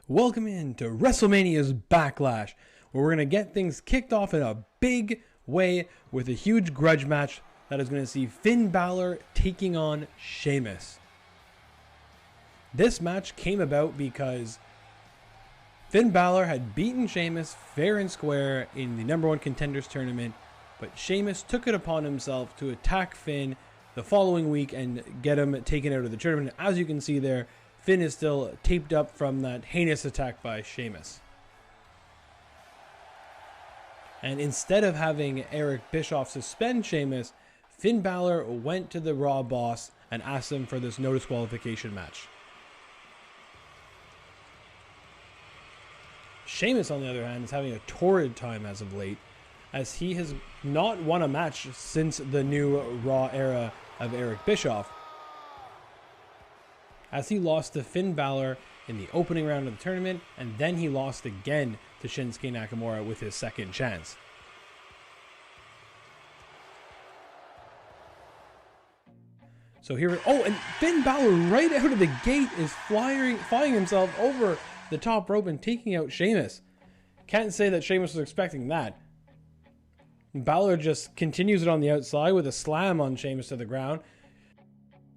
Welcome in to WrestleMania's Backlash, where we're going to get things kicked off in a big way with a huge grudge match that is going to see Finn Balor taking on Sheamus. This match came about because Finn Balor had beaten Sheamus fair and square in the number one contenders tournament, but Sheamus took it upon himself to attack Finn the following week and get him taken out of the tournament. As you can see there, Finn is still taped up from that heinous attack by Sheamus. And instead of having Eric Bischoff suspend Sheamus, Finn Balor went to the Raw boss and asked him for this no disqualification match. Sheamus, on the other hand, is having a torrid time as of late, as he has not won a match since the new Raw era of Eric Bischoff, as he lost to Finn Balor in the opening round of the tournament, and then he lost again to Shinsuke Nakamura with his second chance. So here, and Finn Balor right out of the gate is flying himself over the top rope and taking out Sheamus. Can't say that Sheamus was expecting that. Balor just continues it on the outside with a slam on Sheamus to the ground.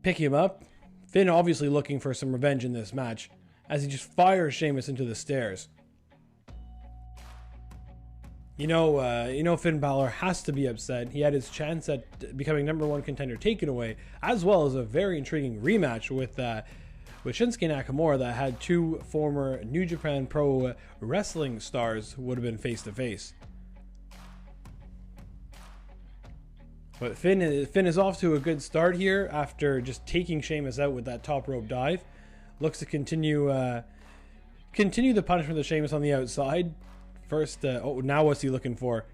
Pick him up. Finn obviously looking for some revenge in this match, as he just fires Sheamus into the stairs. You know Finn Balor has to be upset. He had his chance at becoming number one contender taken away, as well as a very intriguing rematch with Shinsuke Nakamura that had two former New Japan Pro Wrestling stars would have been face to face. But Finn is off to a good start here after just taking Sheamus out with that top rope dive. Looks to continue the punishment of Sheamus on the outside. First, now what's he looking for?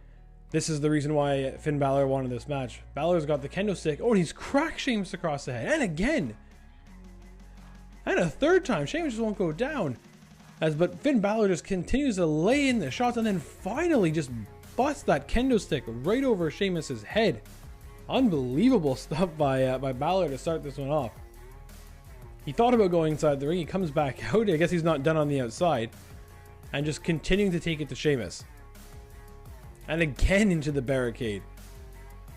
This is the reason why Finn Balor wanted this match. Balor's got the kendo stick. Oh, and he's cracked Sheamus across the head. And again. And a third time. Sheamus just won't go down. But Finn Balor just continues to lay in the shots and then finally just busts that kendo stick right over Sheamus's head. Unbelievable stuff by Balor to start this one off. He thought about going inside the ring. He comes back out. I guess he's not done on the outside. And just continuing to take it to Sheamus. And again into the barricade.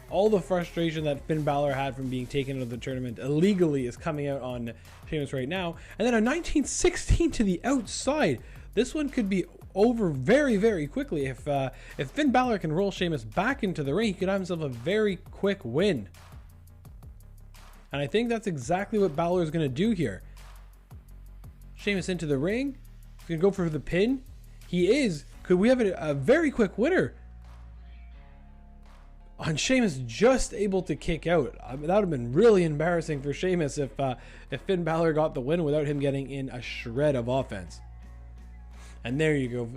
All the frustration that Finn Balor had from being taken out of the tournament illegally is coming out on Sheamus right now. And then a 1916 to the outside. This one could be over very, very quickly. If Finn Balor can roll Sheamus back into the ring, he could have himself a very quick win. And I think that's exactly what Balor is going to do here. Sheamus into the ring. He's going to go for the pin. He is. Could we have a very quick winner? And Sheamus just able to kick out. That would have been really embarrassing for Sheamus if Finn Balor got the win without him getting in a shred of offense. And there you go.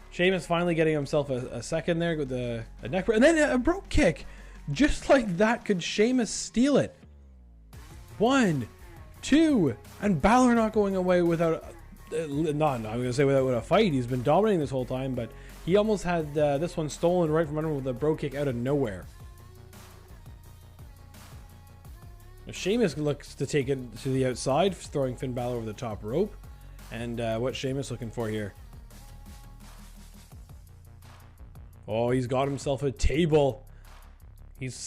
Sheamus finally getting himself a second there with a neck break. And then a brogue kick. Just like that, could Sheamus steal it? 1, 2. And Balor not going away without... I'm going to say without a fight. He's been dominating this whole time, but he almost had this one stolen right from under him with a brogue kick out of nowhere. Now, Sheamus looks to take it to the outside, throwing Finn Balor over the top rope. And what's Sheamus looking for here? Oh, he's got himself a table. He's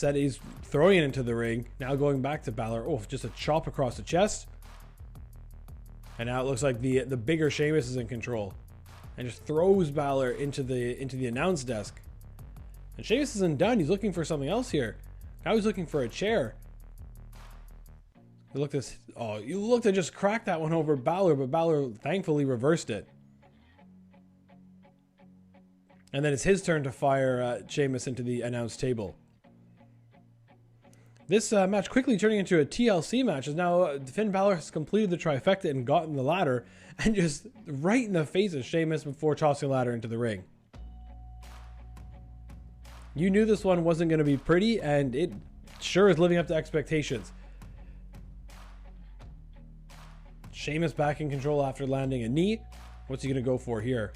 throwing it into the ring. Now going back to Balor. Oh, just a chop across the chest. And now it looks like the bigger Sheamus is in control. And just throws Balor into the announce desk. And Sheamus isn't done. He's looking for something else here. Now he's looking for a chair. You looked to just crack that one over Balor, but Balor thankfully reversed it. And then it's his turn to fire Sheamus into the announce table. This match quickly turning into a TLC match, as now Finn Balor has completed the trifecta and gotten the ladder, and just right in the face of Sheamus before tossing the ladder into the ring. You knew this one wasn't going to be pretty, and it sure is living up to expectations. Sheamus back in control after landing a knee. What's he going to go for here?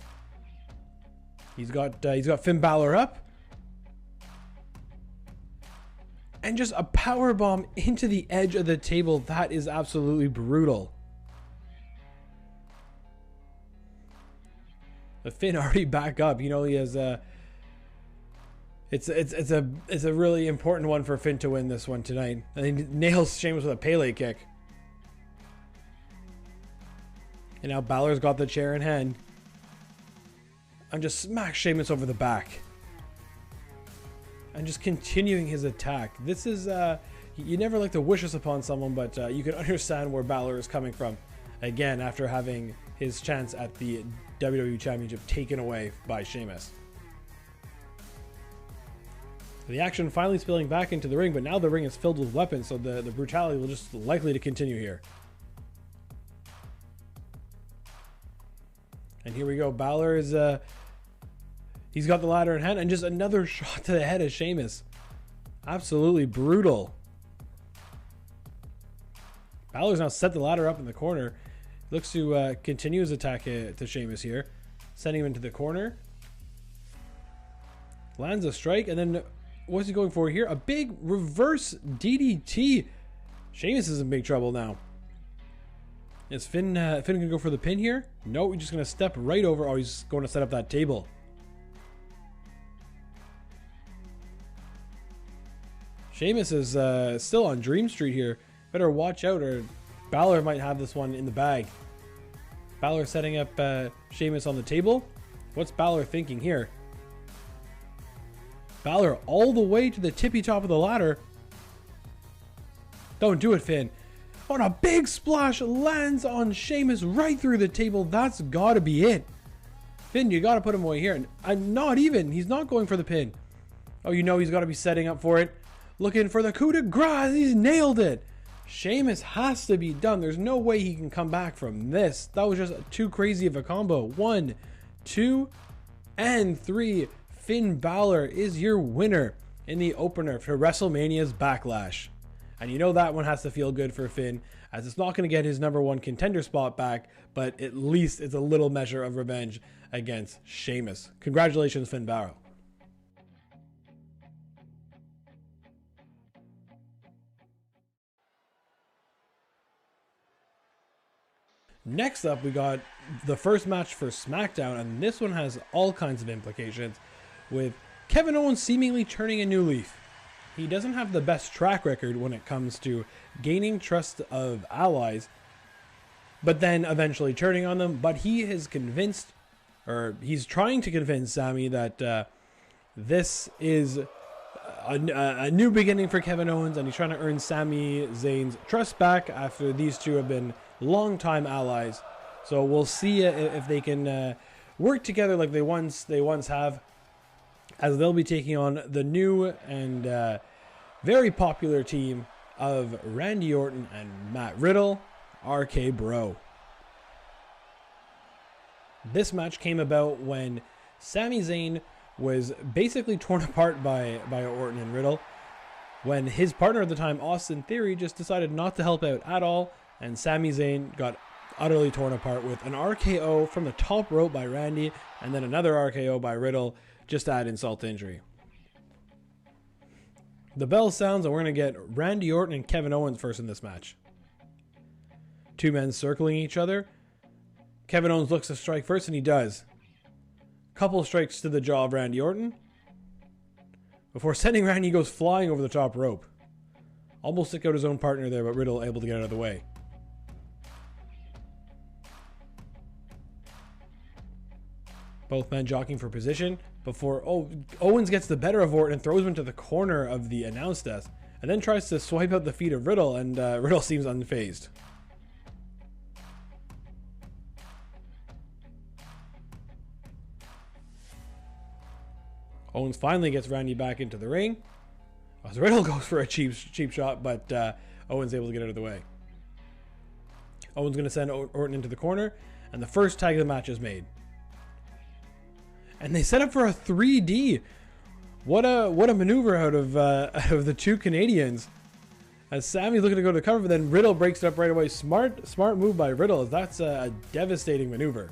He's got Finn Balor up. And just a powerbomb into the edge of the table. That is absolutely brutal. But Finn already back up. You know, he has it's a really important one for Finn to win this one tonight. And he nails Sheamus with a Pele kick. And now Balor's got the chair in hand. And just smacks Sheamus over the back. And just continuing his attack. This is, you never like to wish this upon someone, but you can understand where Balor is coming from. Again, after having his chance at the WWE Championship taken away by Sheamus. The action finally spilling back into the ring, but now the ring is filled with weapons, so the brutality will just likely to continue here. And here we go. Balor is, he's got the ladder in hand, and just another shot to the head of Sheamus. Absolutely brutal. Balor's now set the ladder up in the corner. Looks to continue his attack to Sheamus here. Sending him into the corner. Lands a strike, and then what's he going for here? A big reverse DDT. Sheamus is in big trouble now. Is Finn gonna go for the pin here? No, he's just gonna step right over. Oh, he's going to set up that table. Sheamus is still on Dream Street here. Better watch out, or Balor might have this one in the bag. Balor setting up Sheamus on the table. What's Balor thinking here? Balor all the way to the tippy top of the ladder. Don't do it, Finn. On a big splash, lands on Sheamus right through the table. That's gotta be it. Finn, you gotta put him away here. And not even. He's not going for the pin. Oh, you know he's gotta be setting up for it. Looking for the coup de grace. He's nailed it. Sheamus has to be done. There's no way he can come back from this. That was just too crazy of a combo. 1, 2, and 3. Finn Balor is your winner in the opener for WrestleMania's Backlash. And you know that one has to feel good for Finn, as it's not going to get his #1 contender spot back, but at least it's a little measure of revenge against Sheamus. Congratulations, Finn Balor. Next up, we got the first match for Smackdown, and this one has all kinds of implications, with Kevin Owens seemingly turning a new leaf. He doesn't have the best track record when it comes to gaining trust of allies, but then eventually turning on them. But he has convinced, or he's trying to convince Sami that this is a new beginning for Kevin Owens, and he's trying to earn Sami Zayn's trust back after these two have been longtime allies. So we'll see if they can work together like they once have, as they'll be taking on the new and very popular team of Randy Orton and Matt Riddle, RK Bro. This match came about when Sami Zayn was basically torn apart by Orton and Riddle, when his partner at the time, Austin Theory, just decided not to help out at all, and Sami Zayn got utterly torn apart with an RKO from the top rope by Randy, and then another RKO by Riddle, just to add insult to injury. The bell sounds, and we're going to get Randy Orton and Kevin Owens first in this match. Two men circling each other. Kevin Owens looks to strike first, and he does. Couple strikes to the jaw of Randy Orton, before sending Randy goes flying over the top rope. Almost took out his own partner there, but Riddle able to get out of the way. Both men jockeying for position before Owens gets the better of Orton and throws him into the corner of the announce desk, and then tries to swipe out the feet of Riddle, and Riddle seems unfazed. Owens finally gets Randy back into the ring, as Riddle goes for a cheap shot, but Owens able to get out of the way. Owens going to send Orton into the corner, and the first tag of the match is made. And they set up for a 3D. What a maneuver out of the two Canadians. As Sami's looking to go to cover, but then Riddle breaks it up right away. Smart move by Riddle, as that's a devastating maneuver.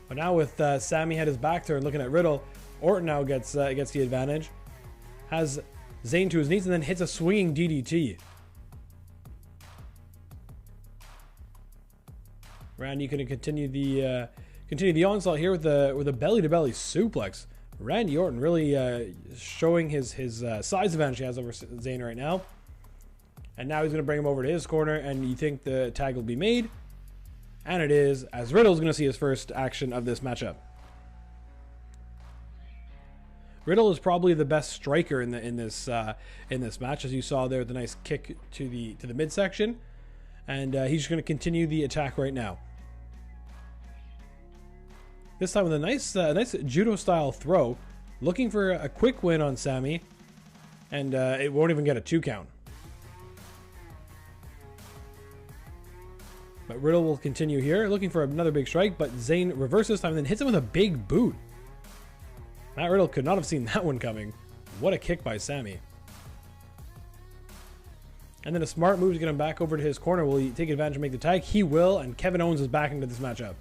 But now with Sami had his back turned looking at Riddle, Orton now gets the advantage. Has Zayn to his knees and then hits a swinging DDT. Randy going to continue the onslaught here with a belly-to-belly suplex. Randy Orton really showing his size advantage he has over Zayn right now. And now he's going to bring him over to his corner, and you think the tag will be made. And it is, as Riddle's going to see his first action of this matchup. Riddle is probably the best striker in this match, as you saw there with the nice kick to the midsection. And he's just going to continue the attack right now. This time with a nice judo-style throw, looking for a quick win on Sami, and it won't even get a 2 count. But Riddle will continue here, looking for another big strike, but Zayn reverses this time and then hits him with a big boot. Matt Riddle could not have seen that one coming. What a kick by Sami. And then a smart move to get him back over to his corner. Will he take advantage and make the tag? He will, and Kevin Owens is back into this matchup.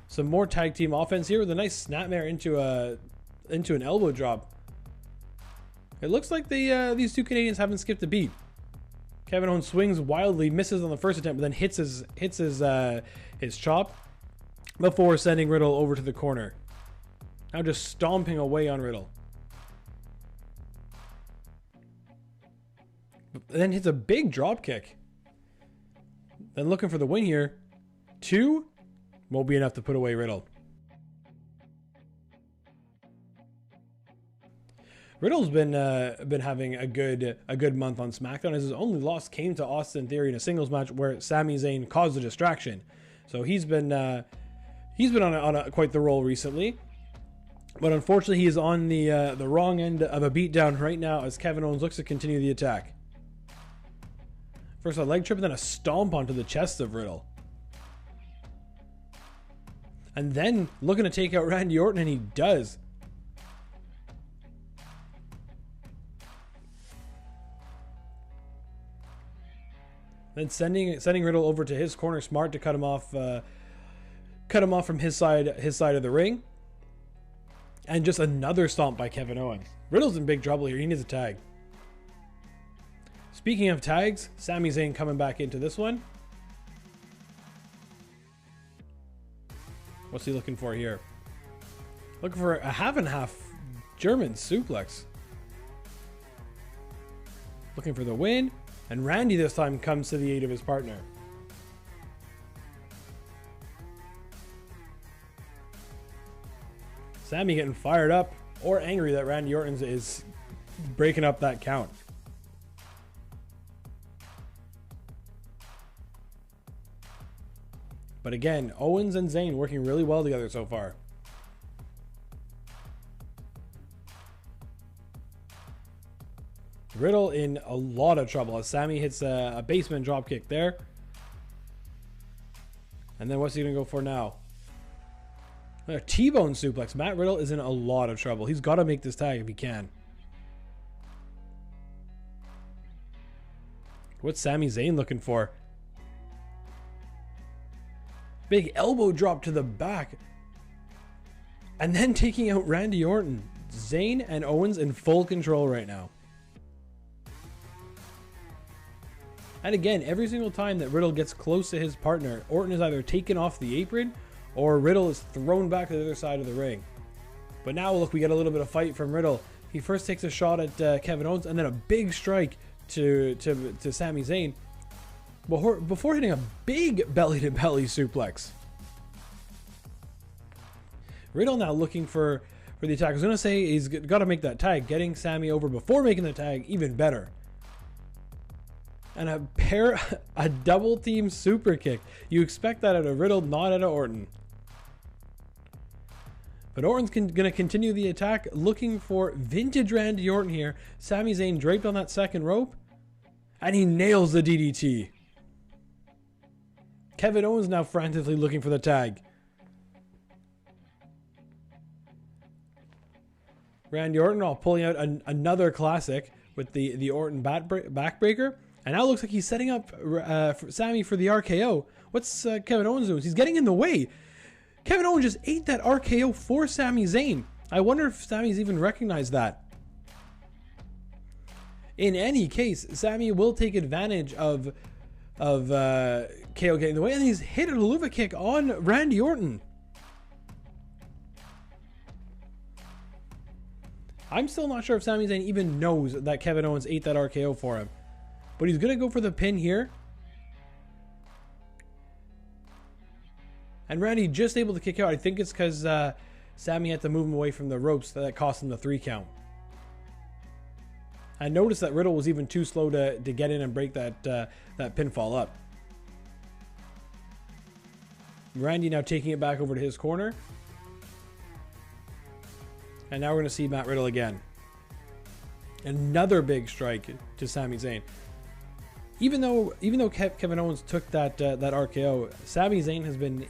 Some more tag team offense here with a nice snapmare into an elbow drop. It looks like these two Canadians haven't skipped a beat. Kevin Owens swings wildly, misses on the first attempt, but then hits his chop before sending Riddle over to the corner. Now just stomping away on Riddle. And then hits a big drop kick. Then looking for the win here. 2 won't be enough to put away Riddle. Riddle's been having a good month on SmackDown, as his only loss came to Austin Theory in a singles match where Sami Zayn caused a distraction. So he's been on quite the roll recently. But unfortunately, he is on the wrong end of a beatdown right now as Kevin Owens looks to continue the attack. First a leg trip and then a stomp onto the chest of Riddle. And then looking to take out Randy Orton, and he does. Then sending Riddle over to his corner, smart to cut him off from his side of the ring. And just another stomp by Kevin Owens. Riddle's in big trouble here. He needs a tag. Speaking of tags, Sami Zayn coming back into this one. What's he looking for here? Looking for a half and half German suplex. Looking for the win. And Randy this time comes to the aid of his partner. Sami getting fired up or angry that Randy Orton is breaking up that count. But again, Owens and Zayn working really well together so far. Riddle in a lot of trouble as Sami hits a basement dropkick there. And then what's he going to go for now? A T-bone suplex. Matt Riddle is in a lot of trouble. He's got to make this tag if he can. What's Sami Zayn looking for? Big elbow drop to the back. And then taking out Randy Orton. Zayn and Owens in full control right now. And again, every single time that Riddle gets close to his partner, Orton is either taken off the apron or Riddle is thrown back to the other side of the ring. But now look, we get a little bit of fight from Riddle. He first takes a shot at Kevin Owens and then a big strike to Sami Zayn before hitting a big belly-to-belly suplex. Riddle now looking for the attack. I was going to say he's got to make that tag. Getting Sami over before making the tag, even better. And a double team super kick. You expect that out of Riddle, not out of Orton. But Orton's going to continue the attack, looking for vintage Randy Orton here. Sami Zayn draped on that second rope, and he nails the DDT. Kevin Owens now frantically looking for the tag. Randy Orton all pulling out another classic with the Orton backbreaker. And now it looks like he's setting up Sami for the RKO. What's Kevin Owens doing? He's getting in the way. Kevin Owens just ate that RKO for Sami Zayn. I wonder if Sami's even recognized that. In any case, Sami will take advantage of KO getting the way, and he's hit a Luva kick on Randy Orton. I'm still not sure if Sami Zayn even knows that Kevin Owens ate that RKO for him, but he's gonna go for the pin here. And Randy just able to kick out. I think it's because Sami had to move him away from the ropes that cost him the 3 count. I noticed that Riddle was even too slow to get in and break that pinfall up. Randy now taking it back over to his corner. And now we're going to see Matt Riddle again. Another big strike to Sami Zayn. Even though Kevin Owens took that RKO, Sami Zayn has been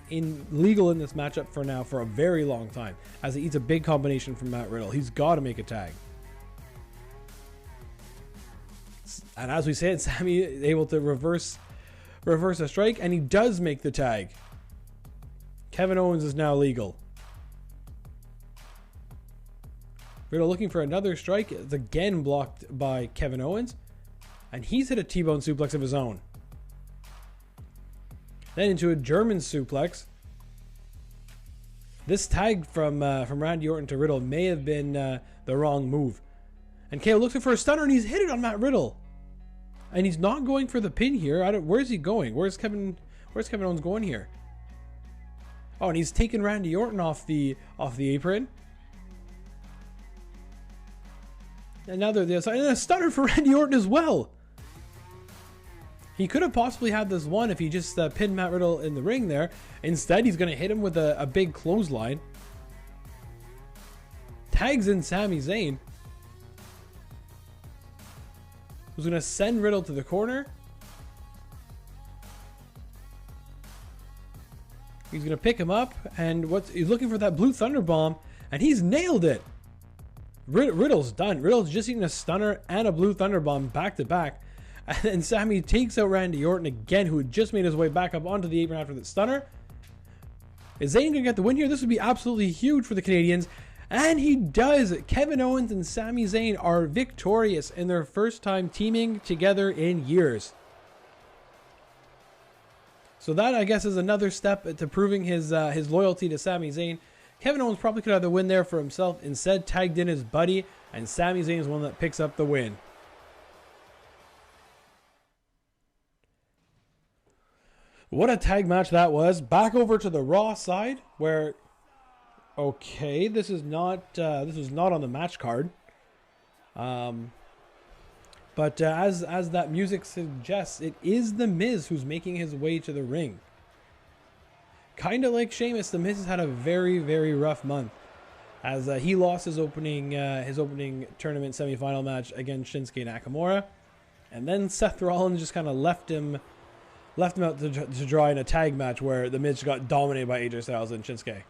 legal in this matchup for a very long time, as he eats a big combination from Matt Riddle. He's got to make a tag. And as we said, Sami is able to reverse a strike, and he does make the tag. Kevin Owens is now legal. Riddle looking for another strike. It's again blocked by Kevin Owens. And he's hit a T-bone suplex of his own. Then into a German suplex. This tag from Randy Orton to Riddle may have been the wrong move. And KO looking for a stunner, and he's hit it on Matt Riddle. And he's not going for the pin here. Where's he going? Where's Kevin Owens going here? Oh, and he's taking Randy Orton off the apron. And now they're the other side. And a stunner for Randy Orton as well. He could have possibly had this one if he just pinned Matt Riddle in the ring there. Instead, he's going to hit him with a big clothesline. Tags in Sami Zayn. Who's going to send Riddle to the corner. He's going to pick him up. And he's looking for that blue thunder bomb. And he's nailed it. Riddle's done. Riddle's just eating a stunner and a blue thunder bomb back to back. And then Sami takes out Randy Orton again, who had just made his way back up onto the apron after the stunner. Is Zayn going to get the win here? This would be absolutely huge for the Canadians. And he does. Kevin Owens and Sami Zayn are victorious in their first time teaming together in years. So that, I guess, is another step to proving his loyalty to Sami Zayn. Kevin Owens probably could have the win there for himself. Instead, tagged in his buddy. And Sami Zayn is one that picks up the win. What a tag match that was. Back over to the Raw side, where, okay, this was not on the match card. But as that music suggests, it is The Miz who's making his way to the ring. Kind of like Sheamus, The Miz has had a very, very rough month, as he lost his opening tournament semifinal match against Shinsuke Nakamura, and then Seth Rollins just kind of left him out to dry in a tag match where The Miz got dominated by AJ Styles and Shinsuke.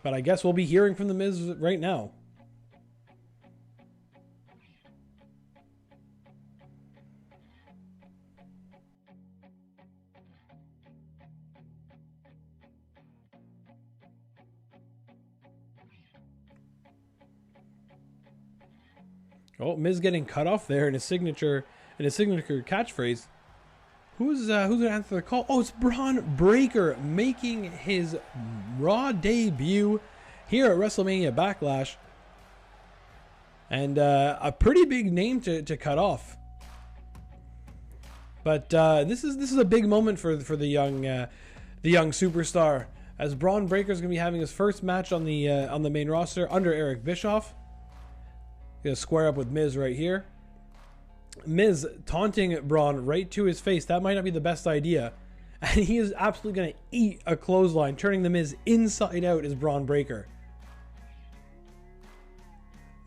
But I guess we'll be hearing from The Miz right now. Oh, Miz getting cut off there in his signature catchphrase. Who's gonna answer the call? Oh, it's Braun Breaker making his Raw debut here at WrestleMania Backlash, and a pretty big name to cut off. But this is a big moment for the young superstar, as Braun Breaker is gonna be having his first match on the main roster under Eric Bischoff. Gonna square up with Miz right here. Miz taunting Braun right to his face. That might not be the best idea. And he is absolutely going to eat a clothesline. Turning the Miz inside out is Braun Breaker.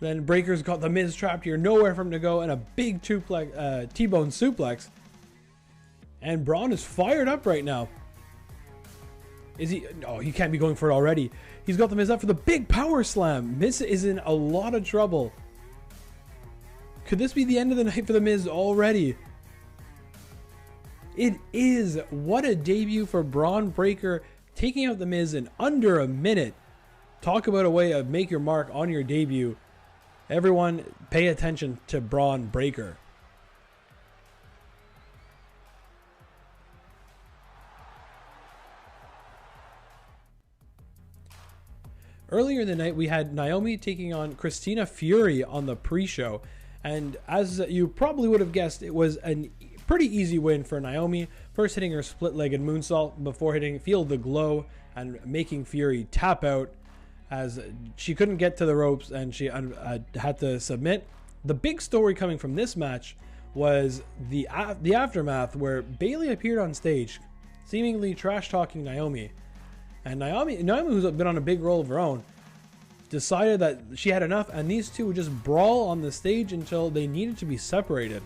Then Breaker's got the Miz trapped here. Nowhere for him to go. And a big T-bone suplex. And Braun is fired up right now. Is he? Oh, he can't be going for it already. He's got the Miz up for the big power slam. Miz is in a lot of trouble. Could this be the end of the night for The Miz already? It is. What a debut for Braun Breaker, taking out The Miz in under a minute. Talk about a way of make your mark on your debut. Everyone pay attention to Braun Breaker. Earlier in the night, we had Naomi taking on Christina Fury on the pre-show. And as you probably would have guessed, it was a pretty easy win for Naomi. First hitting her split-legged moonsault before hitting Feel the Glow and making Fury tap out as she couldn't get to the ropes and she had to submit. The big story coming from this match was the aftermath, where Bayley appeared on stage, seemingly trash-talking Naomi. And Naomi, who's been on a big role of her own, decided that she had enough, and these two would just brawl on the stage until they needed to be separated.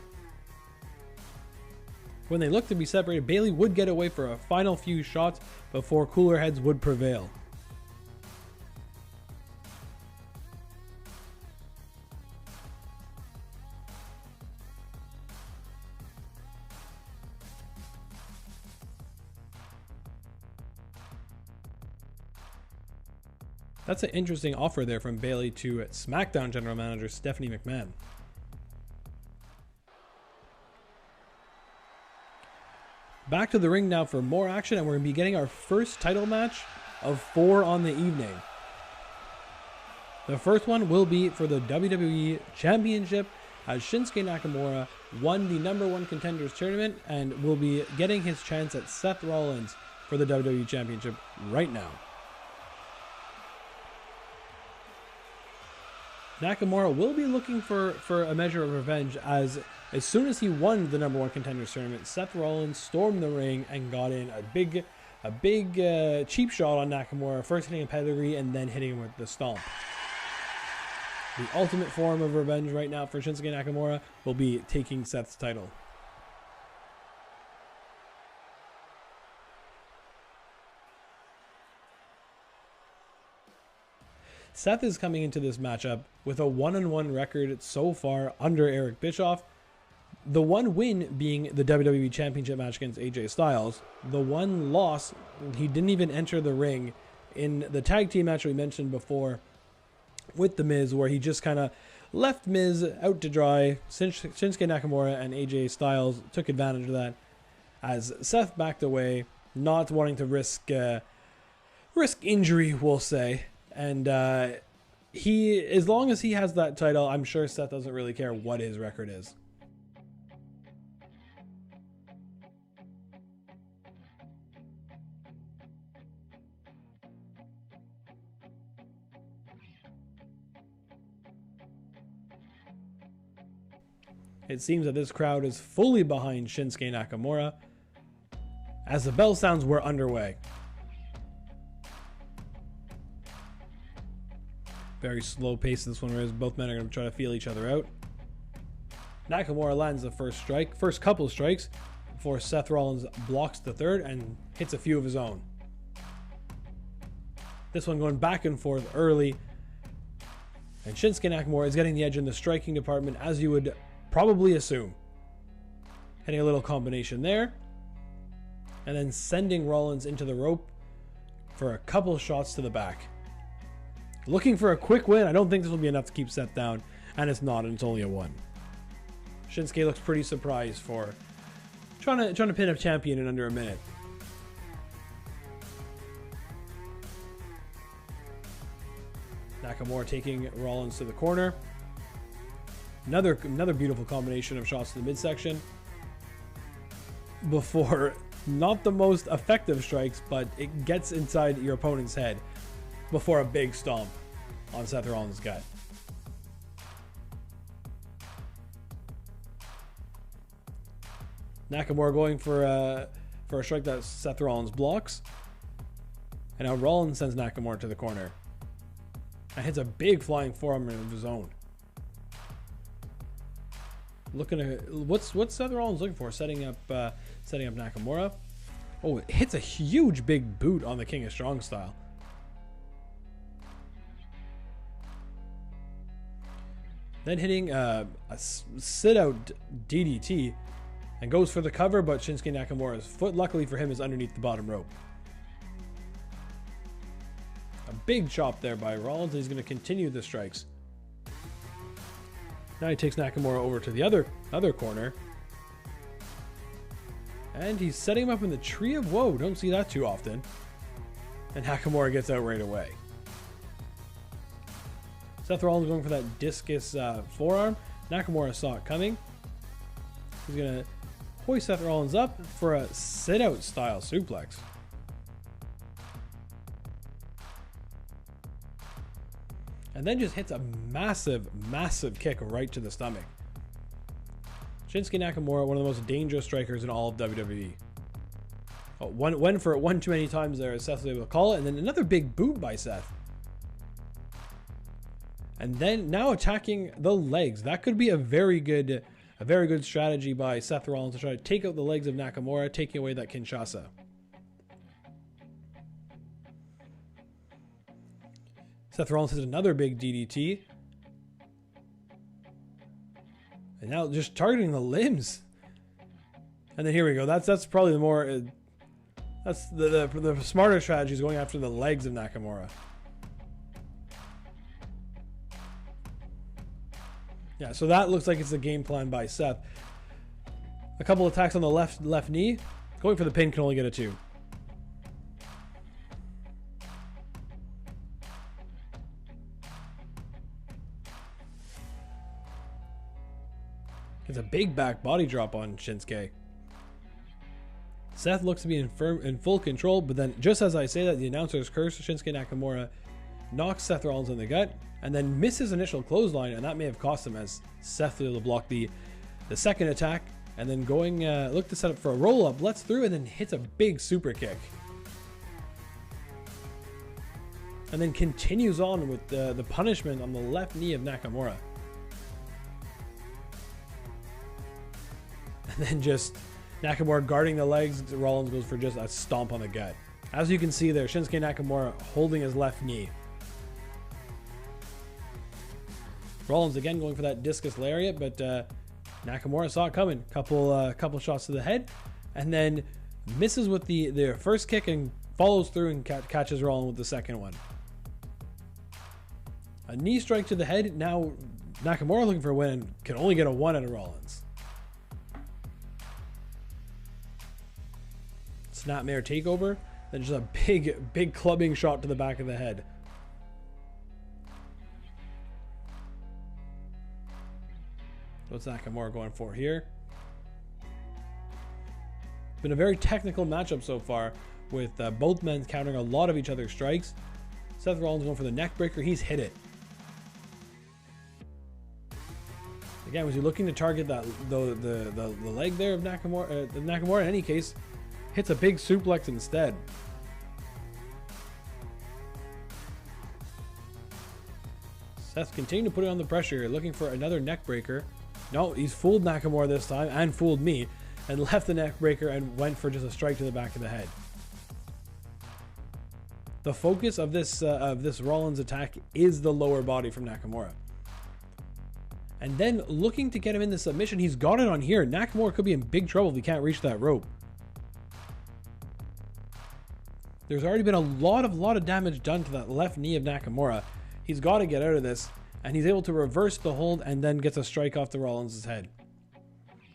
When they looked to be separated, Bayley would get away for a final few shots before cooler heads would prevail. That's an interesting offer there from Bayley to Smackdown General Manager Stephanie McMahon. Back to the ring now for more action, and we're going to be getting our first title match of 4 on the evening. The first one will be for the WWE Championship, as Shinsuke Nakamura won the #1 Contenders Tournament and will be getting his chance at Seth Rollins for the WWE Championship right now. Nakamura will be looking for a measure of revenge, as soon as he won the #1 Contenders Tournament, Seth Rollins stormed the ring and got in a big cheap shot on Nakamura, first hitting a pedigree and then hitting him with the stomp. The ultimate form of revenge right now for Shinsuke Nakamura will be taking Seth's title. Seth is coming into this matchup with a 1-1 record so far under Eric Bischoff. The one win being the WWE Championship match against AJ Styles. The one loss, he didn't even enter the ring in the tag team match we mentioned before with The Miz, where he just kind of left Miz out to dry. Shinsuke Nakamura and AJ Styles took advantage of that, as Seth backed away, not wanting to risk injury, we'll say. And as long as he has that title, I'm sure Seth doesn't really care what his record is. It seems that this crowd is fully behind Shinsuke Nakamura, as the bell sounds we're underway. Very slow pace this one, whereas both men are going to try to feel each other out. Nakamura lands the first couple strikes, before Seth Rollins blocks the third and hits a few of his own. This one going back and forth early, and Shinsuke Nakamura is getting the edge in the striking department, as you would probably assume. Hitting a little combination there, and then sending Rollins into the rope for a couple shots to the back. Looking for a quick win. I don't think this will be enough to keep Seth down, and it's not, and it's only a 1. Shinsuke looks pretty surprised for trying to pin a champion in under a minute. Nakamura taking Rollins to the corner. Another beautiful combination of shots to the midsection before not the most effective strikes, but it gets inside your opponent's head before a big stomp on Seth Rollins' gut. Nakamura going for a strike that Seth Rollins blocks, and now Rollins sends Nakamura to the corner and hits a big flying forearm of his own. Looking at what's Seth Rollins looking for? Setting up Nakamura. Oh, it hits a huge big boot on the King of Strong style. Then hitting a sit-out DDT and goes for the cover, but Shinsuke Nakamura's foot, luckily for him, is underneath the bottom rope. A big chop there by Rollins. He's going to continue the strikes. Now he takes Nakamura over to the other corner. And he's setting him up in the tree of woe. Don't see that too often. And Nakamura gets out right away. Seth Rollins going for that discus forearm. Nakamura saw it coming. He's going to hoist Seth Rollins up for a sit-out style suplex. And then just hits a massive, massive kick right to the stomach. Shinsuke Nakamura, one of the most dangerous strikers in all of WWE. Oh, one too many times there, as Seth was able to call it. And then another big boot by Seth. And then now attacking the legs. That could be a very good strategy by Seth Rollins to try to take out the legs of Nakamura, taking away that Kinshasa. Seth Rollins has another big DDT. And now just targeting the limbs. And then here we go. That's probably the more... that's the smarter strategy, is going after the legs of Nakamura. Yeah, so that looks like it's the game plan by Seth. A couple attacks on the left knee. Going for the pin, can only get a 2. It's a big back body drop on Shinsuke. Seth looks to be in full control, but then just as I say that, the announcer's curse, Shinsuke Nakamura knocks Seth Rollins in the gut and then misses initial clothesline, and that may have cost him, as Seth was able to block the second attack, and then going look to set up for a roll up, lets through, and then hits a big super kick, and then continues on with the punishment on the left knee of Nakamura. And then just Nakamura guarding the legs. Rollins goes for just a stomp on the gut. As you can see there, Shinsuke Nakamura holding his left knee. Rollins again going for that discus lariat, but Nakamura saw it coming. Couple shots to the head, and then misses with the first kick and follows through and catches Rollins with the second one. A knee strike to the head. Now Nakamura looking for a win and can only get a 1 out of Rollins. Snapmare takeover, then just a big clubbing shot to the back of the head. What's Nakamura going for here? Been a very technical matchup so far, with both men countering a lot of each other's strikes. Seth Rollins going for the neck breaker. He's hit it. Again, was he looking to target that the leg there of Nakamura? Nakamura, in any case, hits a big suplex instead. Seth continuing to put it on the pressure, looking for another neck breaker. No, he's fooled Nakamura this time, and fooled me, and left the neck breaker and went for just a strike to the back of the head. The focus of this Rollins attack is the lower body from Nakamura. And then looking to get him into submission, he's got it on here. Nakamura could be in big trouble if he can't reach that rope. There's already been a lot of damage done to that left knee of Nakamura. He's got to get out of this, and he's able to reverse the hold and then gets a strike off the Rollins' head.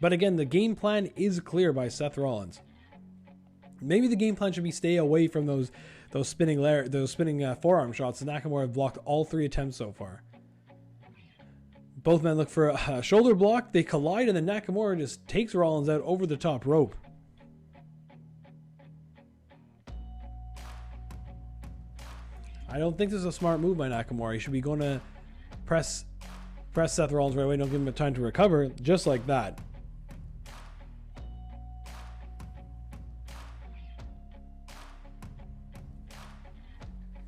But again, the game plan is clear by Seth Rollins. Maybe the game plan should be stay away from those spinning forearm shots. Nakamura have blocked all 3 attempts so far. Both men look for a shoulder block. They collide, and then Nakamura just takes Rollins out over the top rope. I don't think this is a smart move by Nakamura. He should be going to press Seth Rollins right away. Don't give him a time to recover, just like that.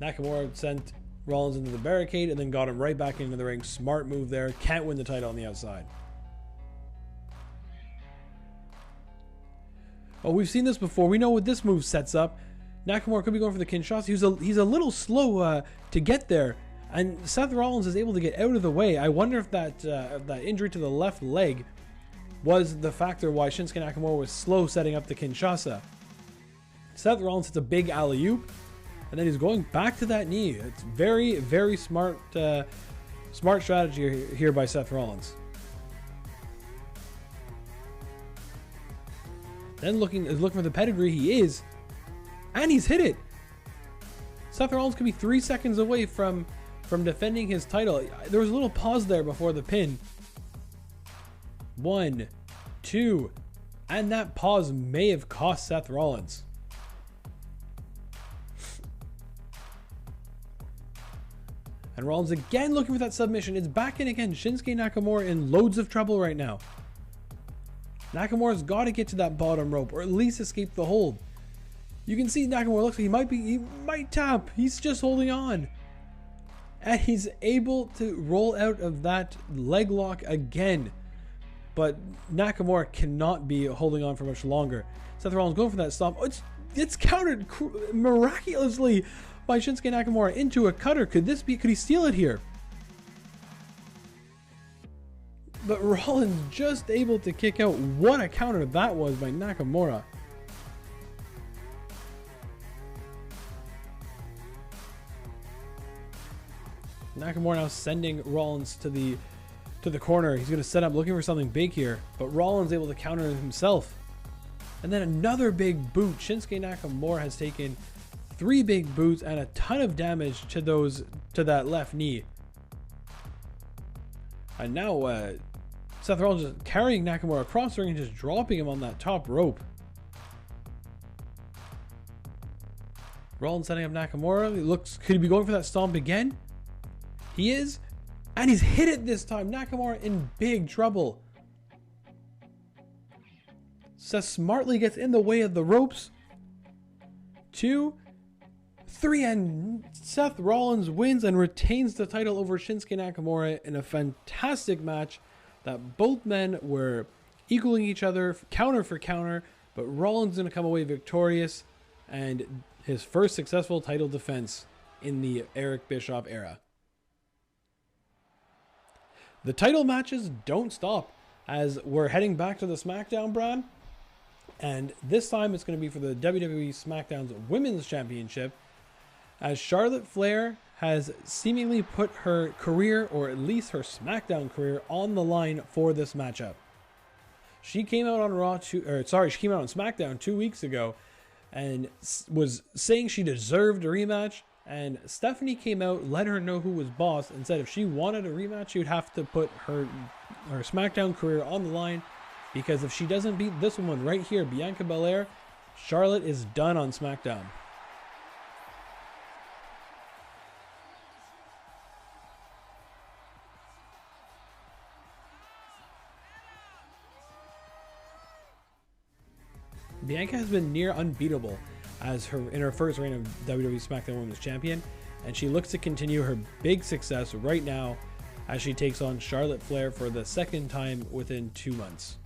Nakamura sent Rollins into the barricade and then got him right back into the ring. Smart move there. Can't win the title on the outside. Oh, we've seen this before. We know what this move sets up. Nakamura could be going for the Kinshasa. He's a little slow to get there, and Seth Rollins is able to get out of the way. I wonder if that injury to the left leg was the factor why Shinsuke Nakamura was slow setting up the Kinshasa. Seth Rollins hits a big alley-oop, and then he's going back to that knee. It's very, very smart strategy here by Seth Rollins. Then looking for the pedigree. He is. And he's hit it. Seth Rollins could be 3 seconds away from defending his title. There was a little pause there before the pin. 1, 2, and that pause may have cost Seth Rollins. And Rollins again looking for that submission. It's back in again. Shinsuke Nakamura in loads of trouble right now. Nakamura's got to get to that bottom rope, or at least escape the hold. You can see Nakamura looks like he might tap. He's just holding on. And he's able to roll out of that leg lock again. But Nakamura cannot be holding on for much longer. Seth Rollins going for that stomp. It's countered miraculously by Shinsuke Nakamura into a cutter. Could he steal it here? But Rollins just able to kick out. What a counter that was by Nakamura. Nakamura now sending Rollins to the corner. He's going to set up looking for something big here, but Rollins able to counter himself. And then another big boot. Shinsuke Nakamura has taken 3 big boots and a ton of damage to that left knee. And now Seth Rollins just carrying Nakamura across the ring and just dropping him on that top rope. Rollins setting up Nakamura. Could he be going for that stomp again? He is. And he's hit it this time. Nakamura in big trouble. Seth smartly gets in the way of the ropes. 2, 3, and Seth Rollins wins and retains the title over Shinsuke Nakamura in a fantastic match that both men were equaling each other counter for counter, but Rollins is going to come away victorious and his first successful title defense in the Eric Bischoff era. The title matches don't stop as we're heading back to the Smackdown brand. And this time it's going to be for the WWE SmackDown's Women's Championship, as Charlotte Flair has seemingly put her career, or at least her SmackDown career, on the line for this matchup. She came out on she came out on SmackDown 2 weeks ago and was saying she deserved a rematch. And Stephanie came out, let her know who was boss, and said if she wanted a rematch, she would have to put her SmackDown career on the line, because if she doesn't beat this woman right here, Bianca Belair, Charlotte is done on SmackDown. Bianca has been near unbeatable in her first reign of WWE SmackDown Women's Champion, and she looks to continue her big success right now as she takes on Charlotte Flair for the second time within 2 months.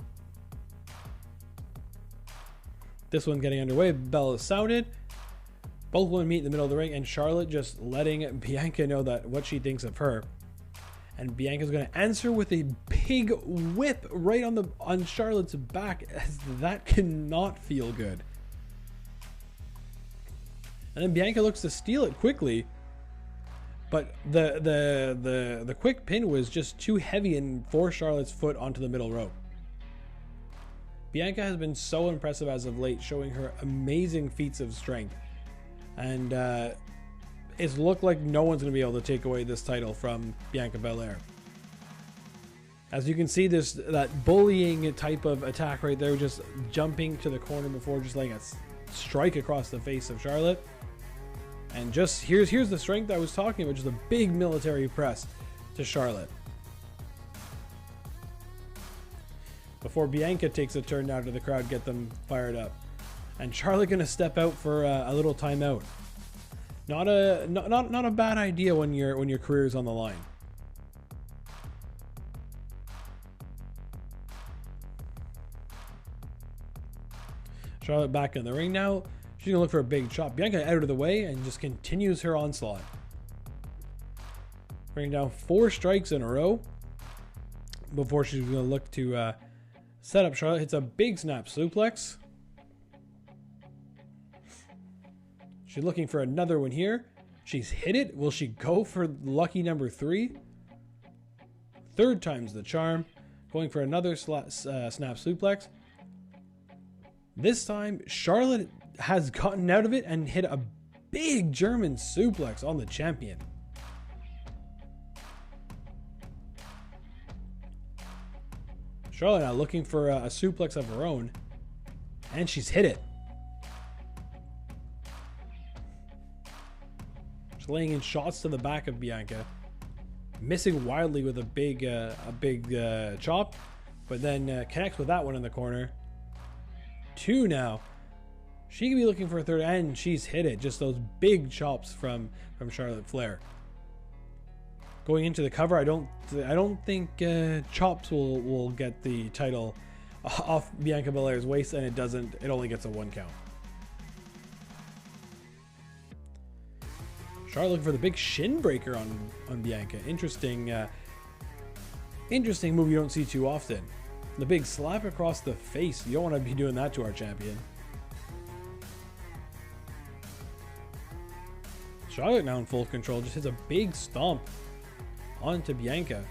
This one getting underway, bell is sounded. Both women meet in the middle of the ring, and Charlotte just letting Bianca know that what she thinks of her. And Bianca's going to answer with a big whip right on Charlotte's back, as that cannot feel good. And then Bianca looks to steal it quickly, but the quick pin was just too heavy and forced Charlotte's foot onto the middle rope. Bianca has been so impressive as of late, showing her amazing feats of strength, and it's looked like no one's going to be able to take away this title from Bianca Belair. As you can see, that bullying type of attack right there, just jumping to the corner before just letting a strike across the face of Charlotte. And just here's the strength I was talking about, just a big military press to Charlotte. Before Bianca takes a turn now to the crowd, get them fired up. And Charlotte gonna step out for a little timeout. Not a bad idea when your career is on the line. Charlotte back in the ring now. She's gonna look for a big chop. Bianca out of the way and just continues her onslaught. Bringing down 4 strikes in a row before she's gonna look to set up Charlotte. Hits a big snap suplex. She's looking for another one here. She's hit it. Will she go for lucky number 3? 3rd time's the charm. Going for another snap suplex. This time, Charlotte has gotten out of it and hit a big German suplex on the champion. Charlotte now looking for a suplex of her own, and she's hit it. She's laying in shots to the back of Bianca, missing wildly with a big chop, but then connects with that one in the corner. 2 now. She could be looking for a third, and she's hit it. Just those big chops from Charlotte Flair. Going into the cover, I don't think chops will get the title off Bianca Belair's waist, and it doesn't. It only gets a 1 count. Charlotte looking for the big shin breaker on Bianca. Interesting move you don't see too often. The big slap across the face. You don't want to be doing that to our champion. Charlotte now in full control, just hits a big stomp onto Bianca.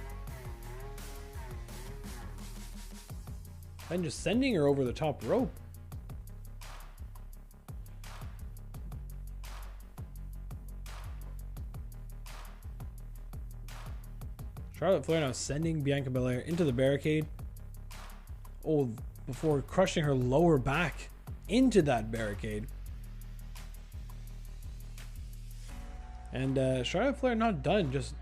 And just sending her over the top rope. Charlotte Flair now sending Bianca Belair into the barricade. Oh, before crushing her lower back into that barricade. And Charlotte Flair not done, just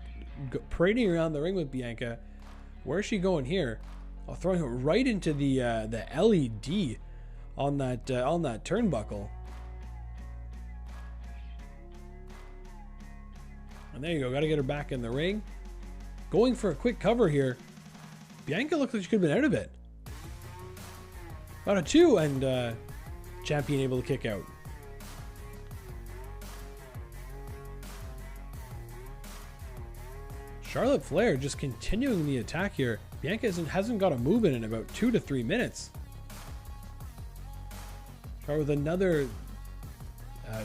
parading around the ring with Bianca. Where's she going here? Oh, throwing her right into the LED on that turnbuckle. And there you go. Got to get her back in the ring. Going for a quick cover here. Bianca looks like she could have been out of it. Out of 2, and champion able to kick out. Charlotte Flair just continuing the attack here. Bianca hasn't got a move in about 2 to 3 minutes. Charlotte with another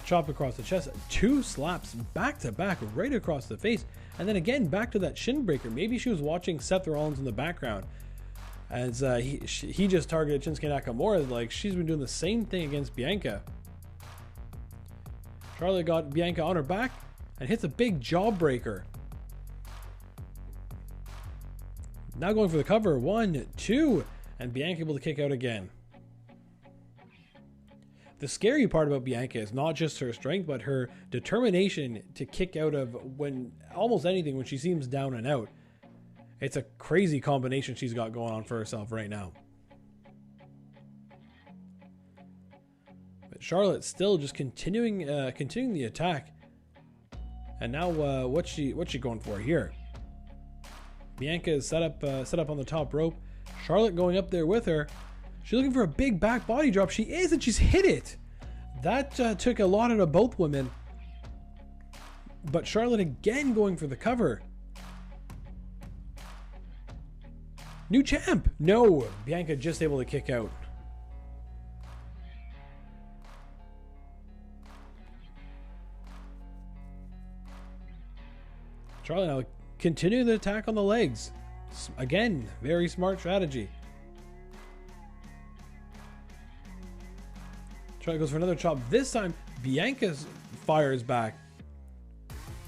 chop across the chest. 2 slaps back to back right across the face. And then again back to that shin breaker. Maybe she was watching Seth Rollins in the background as he just targeted Shinsuke Nakamura. Like, she's been doing the same thing against Bianca. Charlotte got Bianca on her back and hits a big jawbreaker. Now going for the cover. 1, 2, and Bianca able to kick out again. The scary part about Bianca is not just her strength, but her determination to kick out of almost anything when she seems down and out. It's a crazy combination she's got going on for herself right now. But Charlotte still just continuing the attack. And now what's she going for here? Bianca is set up on the top rope. Charlotte going up there with her. She's looking for a big back body drop. She is, and she's hit it. That took a lot out of both women. But Charlotte again going for the cover. New champ. No, Bianca just able to kick out. Charlotte now continue the attack on the legs. Again, very smart strategy. Charlotte goes for another chop. This time, Bianca fires back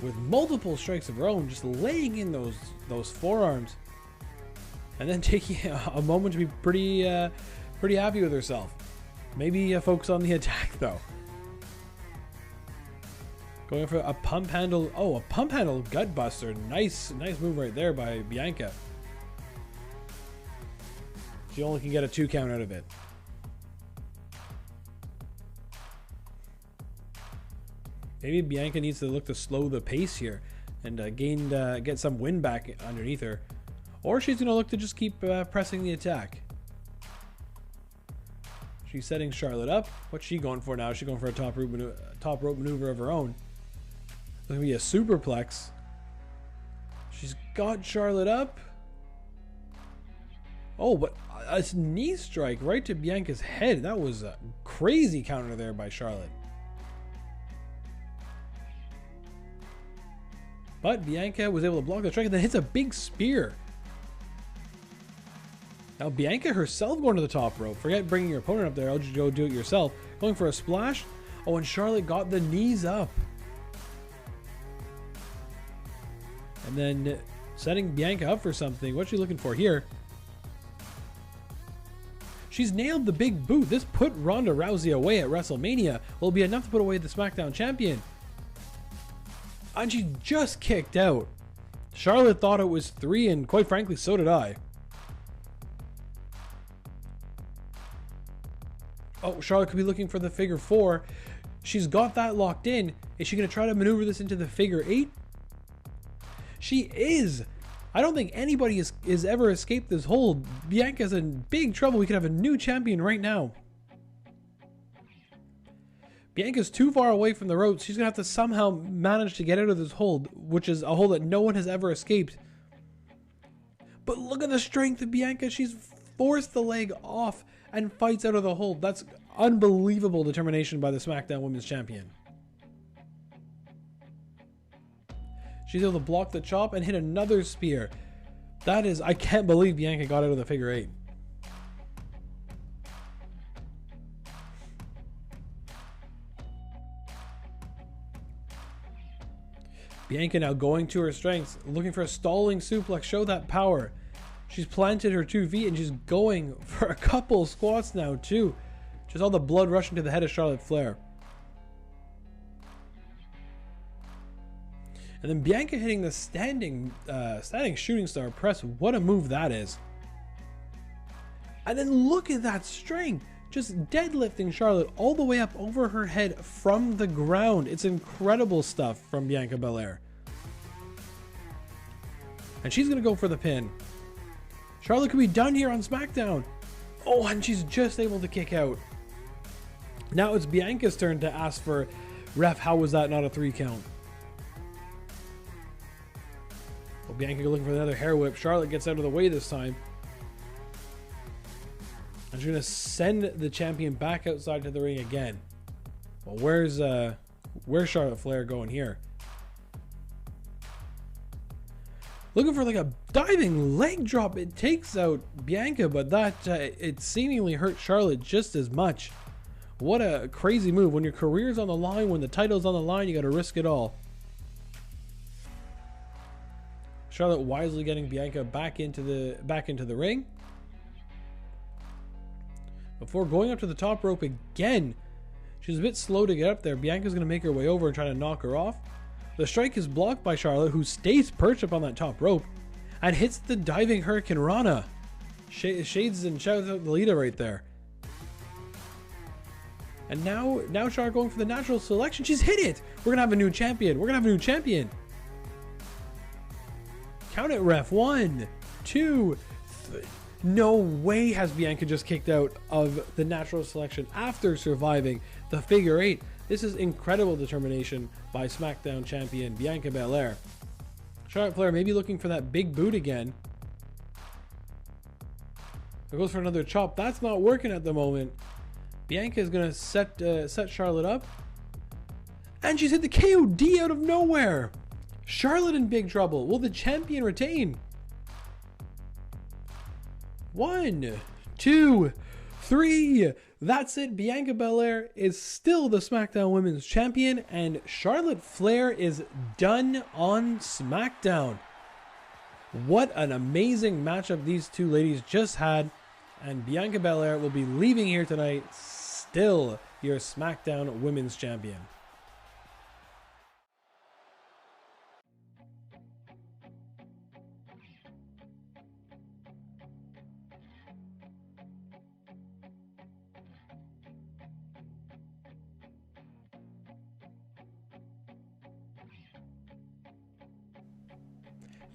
with multiple strikes of her own, just laying in those forearms, and then taking a moment to be pretty happy with herself. Maybe focus on the attack though. Going for a pump handle. Oh, a pump handle gut buster. Nice move right there by Bianca. She only can get a 2 count out of it. Maybe Bianca needs to look to slow the pace here and get some wind back underneath her. Or she's going to look to just keep pressing the attack. She's setting Charlotte up. What's she going for now? She's going for a top rope maneuver of her own. It's going to be a superplex. She's got Charlotte up. Oh, but a knee strike right to Bianca's head. That was a crazy counter there by Charlotte. But Bianca was able to block the strike and then hits a big spear. Now Bianca herself going to the top rope. Forget bringing your opponent up there. I'll just go do it yourself. Going for a splash. Oh, and Charlotte got the knees up. And then setting Bianca up for something. What's she looking for here? She's nailed the big boot. This put Ronda Rousey away at WrestleMania. Will be enough to put away the Smackdown champion. And she just kicked out. Charlotte thought it was 3, and quite frankly, so did I. Oh, Charlotte could be looking for the figure 4. She's got that locked in. Is she going to try to maneuver this into the figure 8? She is. I don't think anybody is ever escaped this hold. Bianca's in big trouble. We could have a new champion right now. Bianca's too far away from the ropes. She's going to have to somehow manage to get out of this hold, which is a hold that no one has ever escaped. But look at the strength of Bianca. She's forced the leg off and fights out of the hold. That's unbelievable determination by the SmackDown Women's Champion. She's able to block the chop and hit another spear. That is, I can't believe Bianca got out of the figure 8. Bianca now going to her strengths, looking for a stalling suplex, show that power. She's planted her 2 feet and she's going for a couple squats now too. Just all the blood rushing to the head of Charlotte Flair. And then Bianca hitting the standing shooting star press. What a move that is. And then look at that strength. Just deadlifting Charlotte all the way up over her head from the ground. It's incredible stuff from Bianca Belair. And she's going to go for the pin. Charlotte could be done here on SmackDown. Oh, and she's just able to kick out. Now it's Bianca's turn to ask for, ref, how was that not a 3 count? Well, Bianca looking for another hair whip. Charlotte gets out of the way this time. And she's going to send the champion back outside to the ring again. Well, where's Charlotte Flair going here? Looking for like a diving leg drop. It takes out Bianca, but that it seemingly hurt Charlotte just as much. What a crazy move. When your career's on the line, when the title's on the line, you got to risk it all. Charlotte wisely getting Bianca back into the ring. Before going up to the top rope again. She's a bit slow to get up there. Bianca's going to make her way over and try to knock her off. The strike is blocked by Charlotte, who stays perched up on that top rope and hits the diving Hurricane Rana. Shades and shouts out the leader right there. And now Charlotte going for the natural selection. She's hit it. We're going to have a new champion. We're going to have a new champion. Count it, ref. 1, 2, 3. No way has Bianca just kicked out of the natural selection after surviving the figure 8. This is incredible determination by SmackDown champion Bianca Belair. Charlotte Flair maybe looking for that big boot again. It goes for another chop. That's not working at the moment. Bianca is going to set Charlotte up. And she's hit the KOD out of nowhere. Charlotte in big trouble. Will the champion retain? 1, 2, 3. That's it. Bianca Belair is still the SmackDown Women's Champion, and Charlotte Flair is done on SmackDown. What an amazing matchup these two ladies just had, and Bianca Belair will be leaving here tonight still your SmackDown Women's Champion.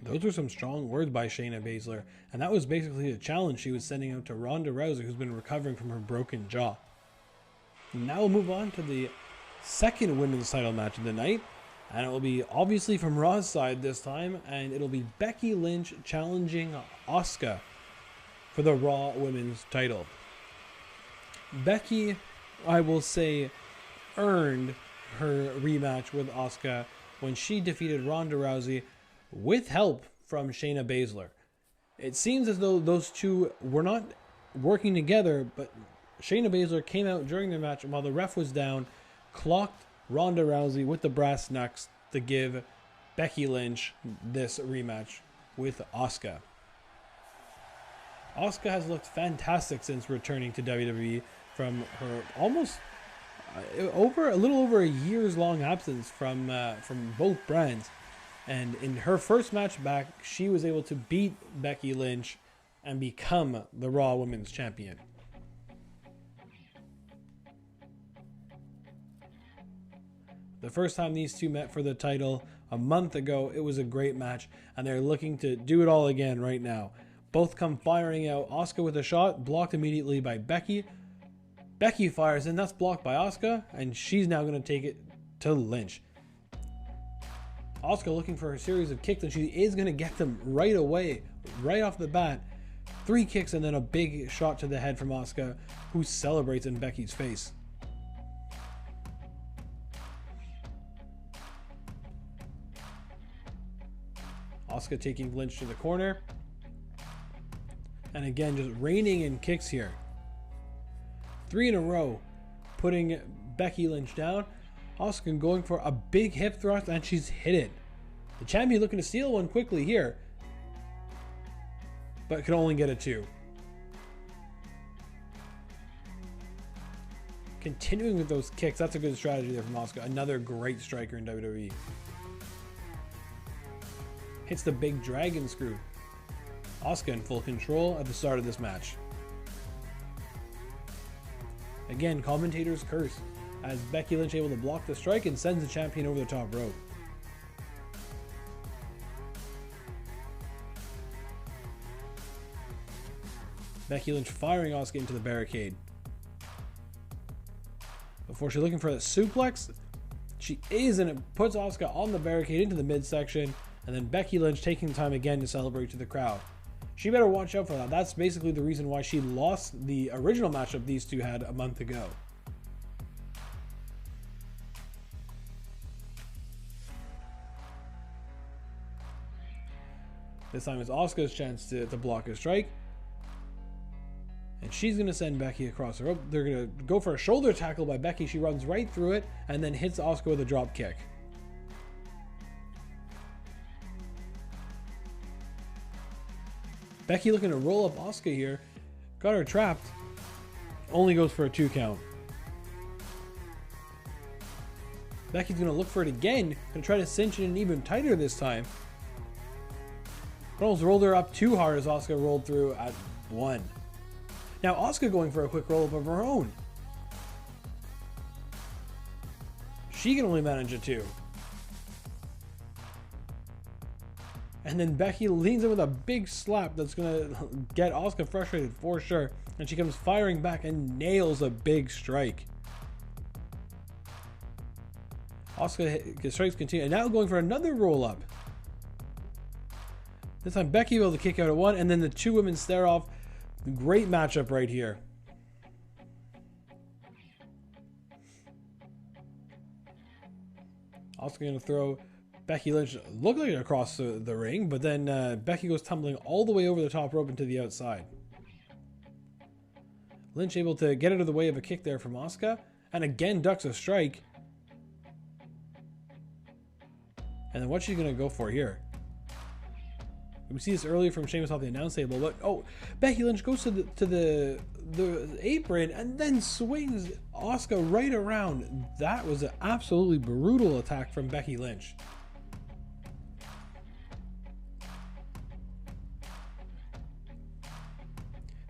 Those were some strong words by Shayna Baszler, and that was basically a challenge she was sending out to Ronda Rousey, who's been recovering from her broken jaw. Now we'll move on to the second women's title match of the night, and it will be obviously from Raw's side this time, and it'll be Becky Lynch challenging Asuka for the Raw Women's title. Becky, I will say, earned her rematch with Asuka when she defeated Ronda Rousey with help from Shayna Baszler. It seems as though those two were not working together, but Shayna Baszler came out during the match while the ref was down, clocked Ronda Rousey with the brass knucks to give Becky Lynch this rematch with Asuka. Asuka has looked fantastic since returning to WWE from her almost a little over a year's long absence from both brands. And in her first match back, she was able to beat Becky Lynch and become the Raw Women's Champion. The first time these two met for the title a month ago, it was a great match, and they're looking to do it all again right now. Both come firing out. Asuka with a shot, blocked immediately by Becky. Becky fires in, that's blocked by Asuka, and she's now going to take it to Lynch. Asuka looking for a series of kicks, and she is going to get them right away, right off the bat. 3 kicks and then a big shot to the head from Asuka, who celebrates in Becky's face. Asuka taking Lynch to the corner. And again, just raining in kicks here. 3 in a row, putting Becky Lynch down. Asuka going for a big hip thrust, and she's hit it. The champion looking to steal one quickly here, but can only get a 2. Continuing with those kicks, that's a good strategy there from Asuka. Another great striker in WWE. Hits the big dragon screw. Asuka in full control at the start of this match. Again, commentators curse as Becky Lynch able to block the strike and sends the champion over the top rope. Becky Lynch firing Asuka into the barricade. Before she's looking for the suplex, she is, and it puts Asuka on the barricade into the midsection, and then Becky Lynch taking time again to celebrate to the crowd. She better watch out for that. That's basically the reason why she lost the original matchup these two had a month ago. This time it's Asuka's chance to block a strike. And she's going to send Becky across the rope. They're going to go for a shoulder tackle by Becky. She runs right through it and then hits Asuka with a drop kick. Becky looking to roll up Asuka here. Got her trapped. Only goes for a 2 count. Becky's going to look for it again. Going to try to cinch it in even tighter this time. Almost rolled her up too hard as Asuka rolled through at 1. Now Asuka going for a quick roll up of her own. She can only manage a 2. And then Becky leans in with a big slap that's going to get Asuka frustrated for sure. And she comes firing back and nails a big strike. Asuka strikes continue. And now going for another roll up. This time Becky able to kick out at 1. And then the 2 women stare off. Great matchup right here. Asuka going to throw Becky Lynch, looked like it across the ring, but then Becky goes tumbling all the way over the top rope into the outside. Lynch able to get out of the way of a kick there from Asuka, and again ducks a strike. And then what's she going to go for here? We see this earlier from Sheamus off the announce table, but oh, Becky Lynch goes to the apron and then swings Asuka right around. That was an absolutely brutal attack from Becky Lynch.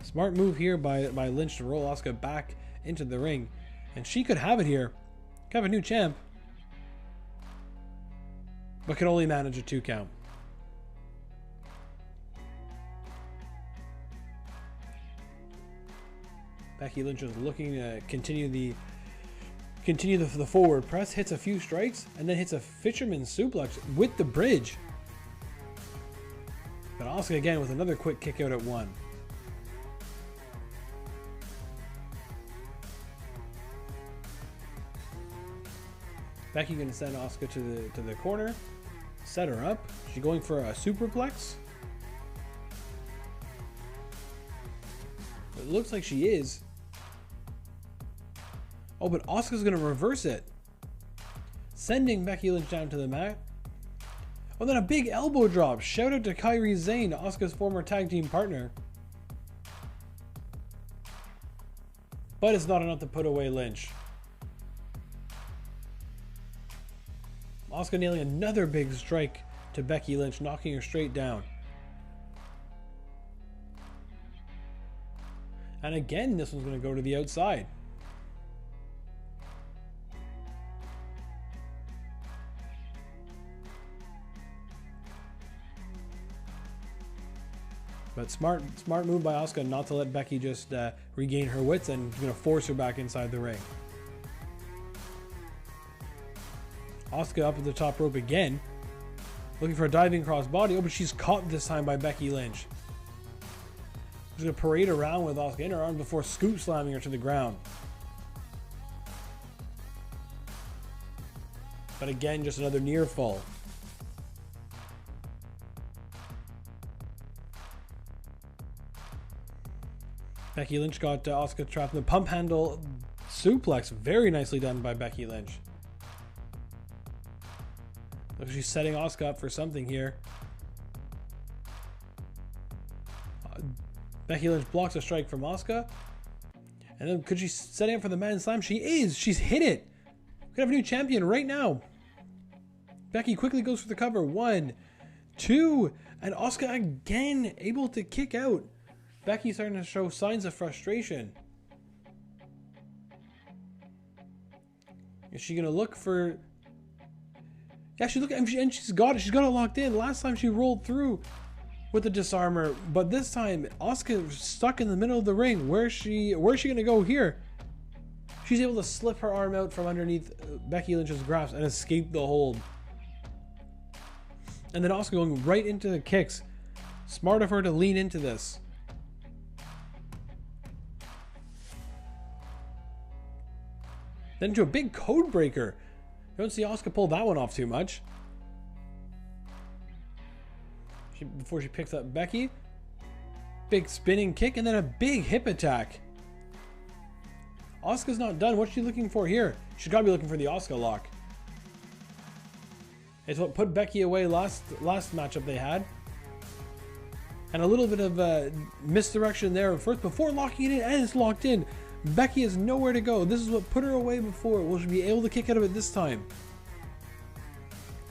Smart move here by Lynch to roll Asuka back into the ring, and she could have it here. Could have a new champ, but can only manage a 2 count. Becky Lynch is looking to continue the forward press, hits a few strikes, and then hits a fisherman suplex with the bridge. But Asuka again with another quick kick out at 1. Becky going to send Asuka to the corner, set her up. She's going for a superplex. It looks like she is. Oh, but Asuka's going to reverse it, sending Becky Lynch down to the mat. Oh, then a big elbow drop. Shout out to Kairi Sane, Asuka's former tag team partner. But it's not enough to put away Lynch. Asuka nailing another big strike to Becky Lynch, knocking her straight down. And again, this one's going to go to the outside. But smart move by Asuka not to let Becky just regain her wits, and going to force her back inside the ring. Asuka up at the top rope again, looking for a diving crossbody. Oh, but she's caught this time by Becky Lynch. She's going to parade around with Asuka in her arms before scoop slamming her to the ground. But again, just another near fall. Becky Lynch got Asuka trapped in the pump handle suplex. Very nicely done by Becky Lynch. Looks like she's setting Asuka up for something here. Becky Lynch blocks a strike from Asuka. And then could she set up for the man slam? She is. She's hit it. We could have a new champion right now. Becky quickly goes for the cover. 1, 2, and Asuka again able to kick out. Becky's starting to show signs of frustration. Is she gonna look for? Yeah, she's looking, and she's got it. She's got it locked in. Last time she rolled through with the disarmer, but this time Asuka stuck in the middle of the ring. Where's she gonna go here? She's able to slip her arm out from underneath Becky Lynch's grasp and escape the hold. And then Asuka going right into the kicks. Smart of her to lean into this. Then into a big code breaker. You don't see Asuka pull that one off too much. Before she picks up Becky. Big spinning kick and then a big hip attack. Asuka's not done. What's she looking for here? She's got to be looking for the Asuka lock. It's what put Becky away last matchup they had. And a little bit of misdirection there first before locking it in, and it's locked in. Becky has nowhere to go. This is what put her away before. Will she be able to kick out of it this time?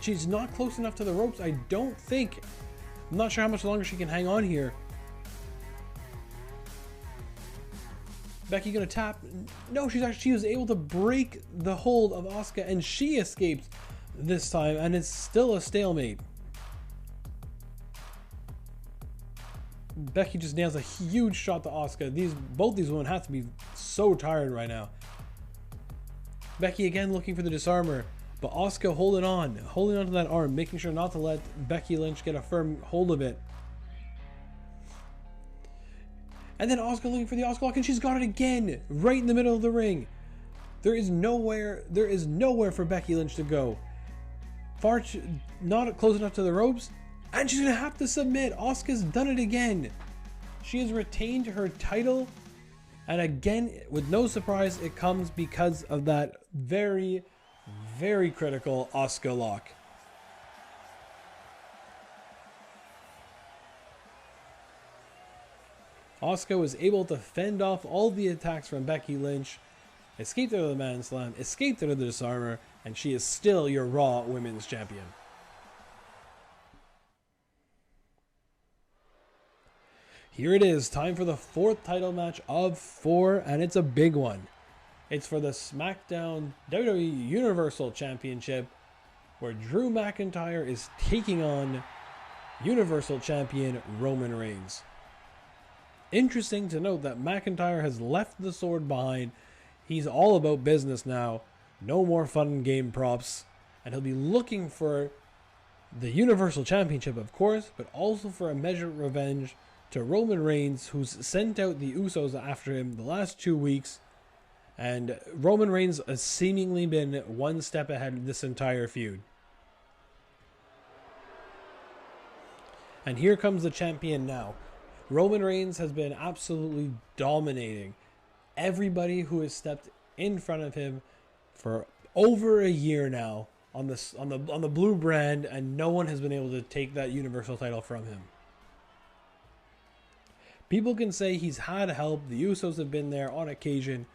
She's not close enough to the ropes, I don't think. I'm not sure how much longer she can hang on here. Becky gonna tap. No, she was able to break the hold of Asuka, and she escaped this time, and it's still a stalemate. Becky just nails a huge shot to Asuka. Both these women have to be so tired right now. Becky again looking for the disarmer, but Asuka holding on to that arm, making sure not to let Becky Lynch get a firm hold of it. And then Asuka looking for the Asuka lock, and she's got it again, right in the middle of the ring. There is nowhere for Becky Lynch to go. Not close enough to the ropes. And she's going to have to submit. Asuka's done it again. She has retained her title. And again, with no surprise, it comes because of that very, very critical Asuka lock. Asuka was able to fend off all the attacks from Becky Lynch, escaped out of the man slam, escaped out of the disarmer, and she is still your Raw Women's Champion. Here it is, time for the fourth title match of 4, and it's a big one. It's for the Smackdown WWE Universal Championship, where Drew McIntyre is taking on Universal Champion Roman Reigns. Interesting to note that McIntyre has left the sword behind. He's all about business now. No more fun and game props. And he'll be looking for the Universal Championship, of course, but also for a measure of revenge to Roman Reigns, who's sent out the Usos after him the last 2 weeks. And Roman Reigns has seemingly been one step ahead of this entire feud. And here comes the champion now. Roman Reigns has been absolutely dominating everybody who has stepped in front of him for over a year now on the blue brand, and no one has been able to take that Universal title from him. People can say he's had help, the Usos have been there on occasion,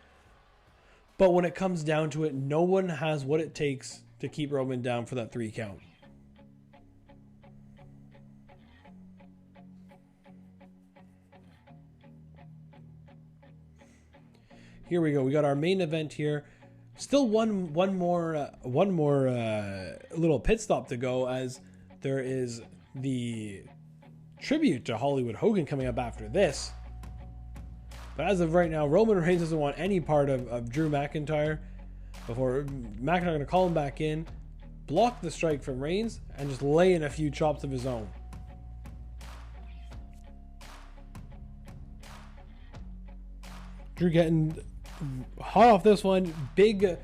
but when it comes down to it, no one has what it takes to keep Roman down for that 3 count. Here we go. We got our main event here. Still one more little pit stop to go, as there is the tribute to Hollywood Hogan coming up after this. But as of right now, Roman Reigns doesn't want any part of Drew McIntyre. Before McIntyre going to call him back in, block the strike from Reigns, and just lay in a few chops of his own. Drew getting hot off this one. Big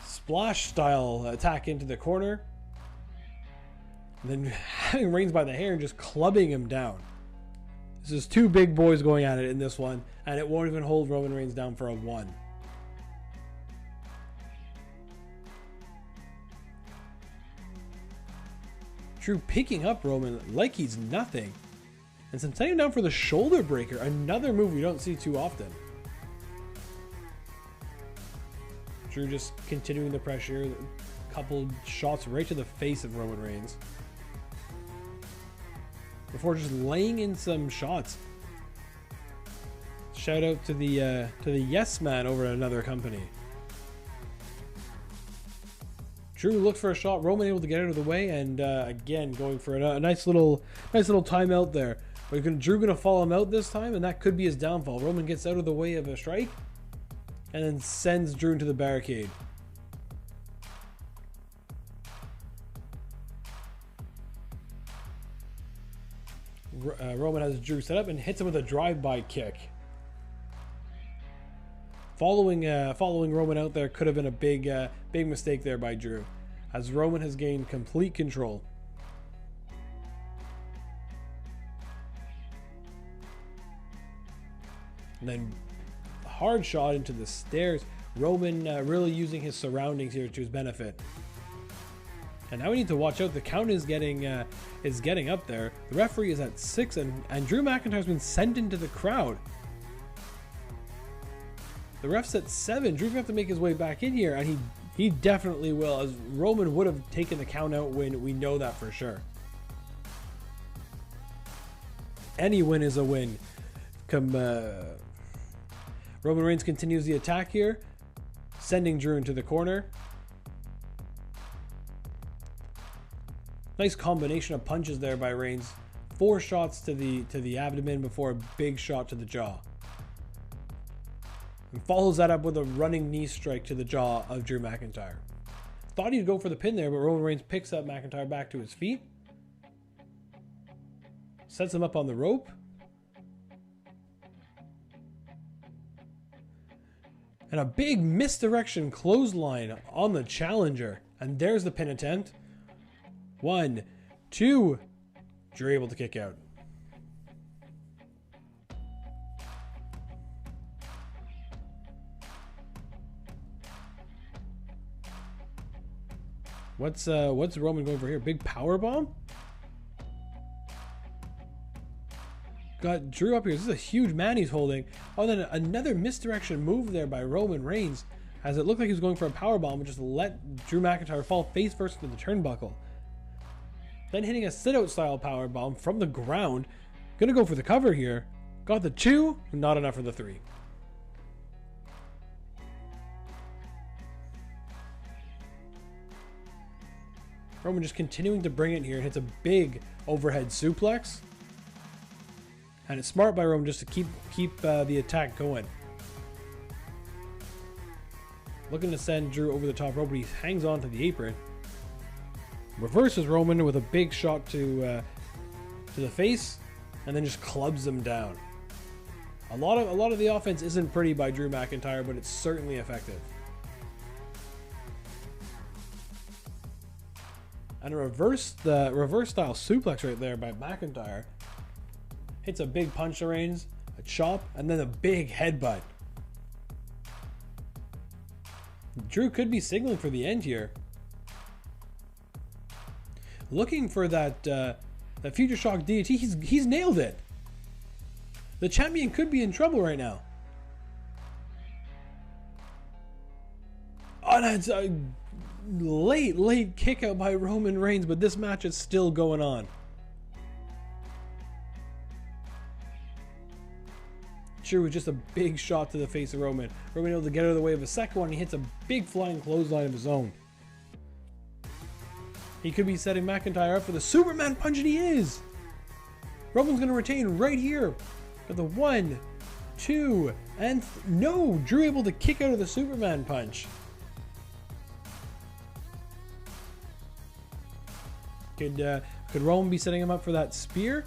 splash style attack into the corner. And then having Reigns by the hair and just clubbing him down. This is 2 big boys going at it in this one, and it won't even hold Roman Reigns down for a 1. Drew picking up Roman like he's nothing. And then setting him down for the shoulder breaker. Another move we don't see too often. Drew just continuing the pressure. A couple shots right to the face of Roman Reigns. Before just laying in some shots. Shout out to the yes man over at another company. Drew looked for a shot. Roman able to get out of the way, and again going for a nice little timeout there. But Drew gonna follow him out this time, and that could be his downfall. Roman gets out of the way of a strike, and then sends Drew into the barricade. Roman has Drew set up and hits him with a drive-by kick. Following Roman out there could have been a big mistake there by Drew, as Roman has gained complete control. And then a hard shot into the stairs. Roman really using his surroundings here to his benefit. And now we need to watch out. The count is getting up there. The referee is at 6, and Drew McIntyre's been sent into the crowd. The ref's at 7. Drew's going to have to make his way back in here, and he definitely will, as Roman would have taken the count out win. We know that for sure. Any win is a win. Roman Reigns continues the attack here, sending Drew into the corner. Nice combination of punches there by Reigns. 4 shots to the abdomen before a big shot to the jaw. And follows that up with a running knee strike to the jaw of Drew McIntyre. Thought he'd go for the pin there, but Roman Reigns picks up McIntyre back to his feet. Sets him up on the rope. And a big misdirection clothesline on the challenger. And there's the pin attempt. 1, 2. Drew able to kick out. What's Roman going for here? Big power bomb? Got Drew up here. This is a huge man he's holding. Oh, then another misdirection move there by Roman Reigns, as it looked like he was going for a power bomb and just let Drew McIntyre fall face first into the turnbuckle. Then hitting a sit-out style power bomb from the ground. Gonna go for the cover here. Got the 2, not enough for the 3. Roman just continuing to bring it here. Hits a big overhead suplex. And it's smart by Roman just to keep the attack going. Looking to send Drew over the top rope, but he hangs on to the apron. Reverses Roman with a big shot to the face, and then just clubs him down. A lot of the offense isn't pretty by Drew McIntyre, but it's certainly effective. And a reverse style suplex right there by McIntyre. Hits a big punch to Reigns, a chop, and then a big headbutt. Drew could be signaling for the end here. Looking for that Future Shock DDT. He's nailed it. The champion could be in trouble right now. Oh, that's a late kick out by Roman Reigns, but this match is still going on. Drew with just a big shot to the face of Roman. Roman able to get out of the way of a second one. He hits a big flying clothesline of his own. He could be setting McIntyre up for the Superman punch, and he is. Roman's going to retain right here. For the 1, 2, and no! Drew able to kick out of the Superman punch. Could Roman be setting him up for that spear?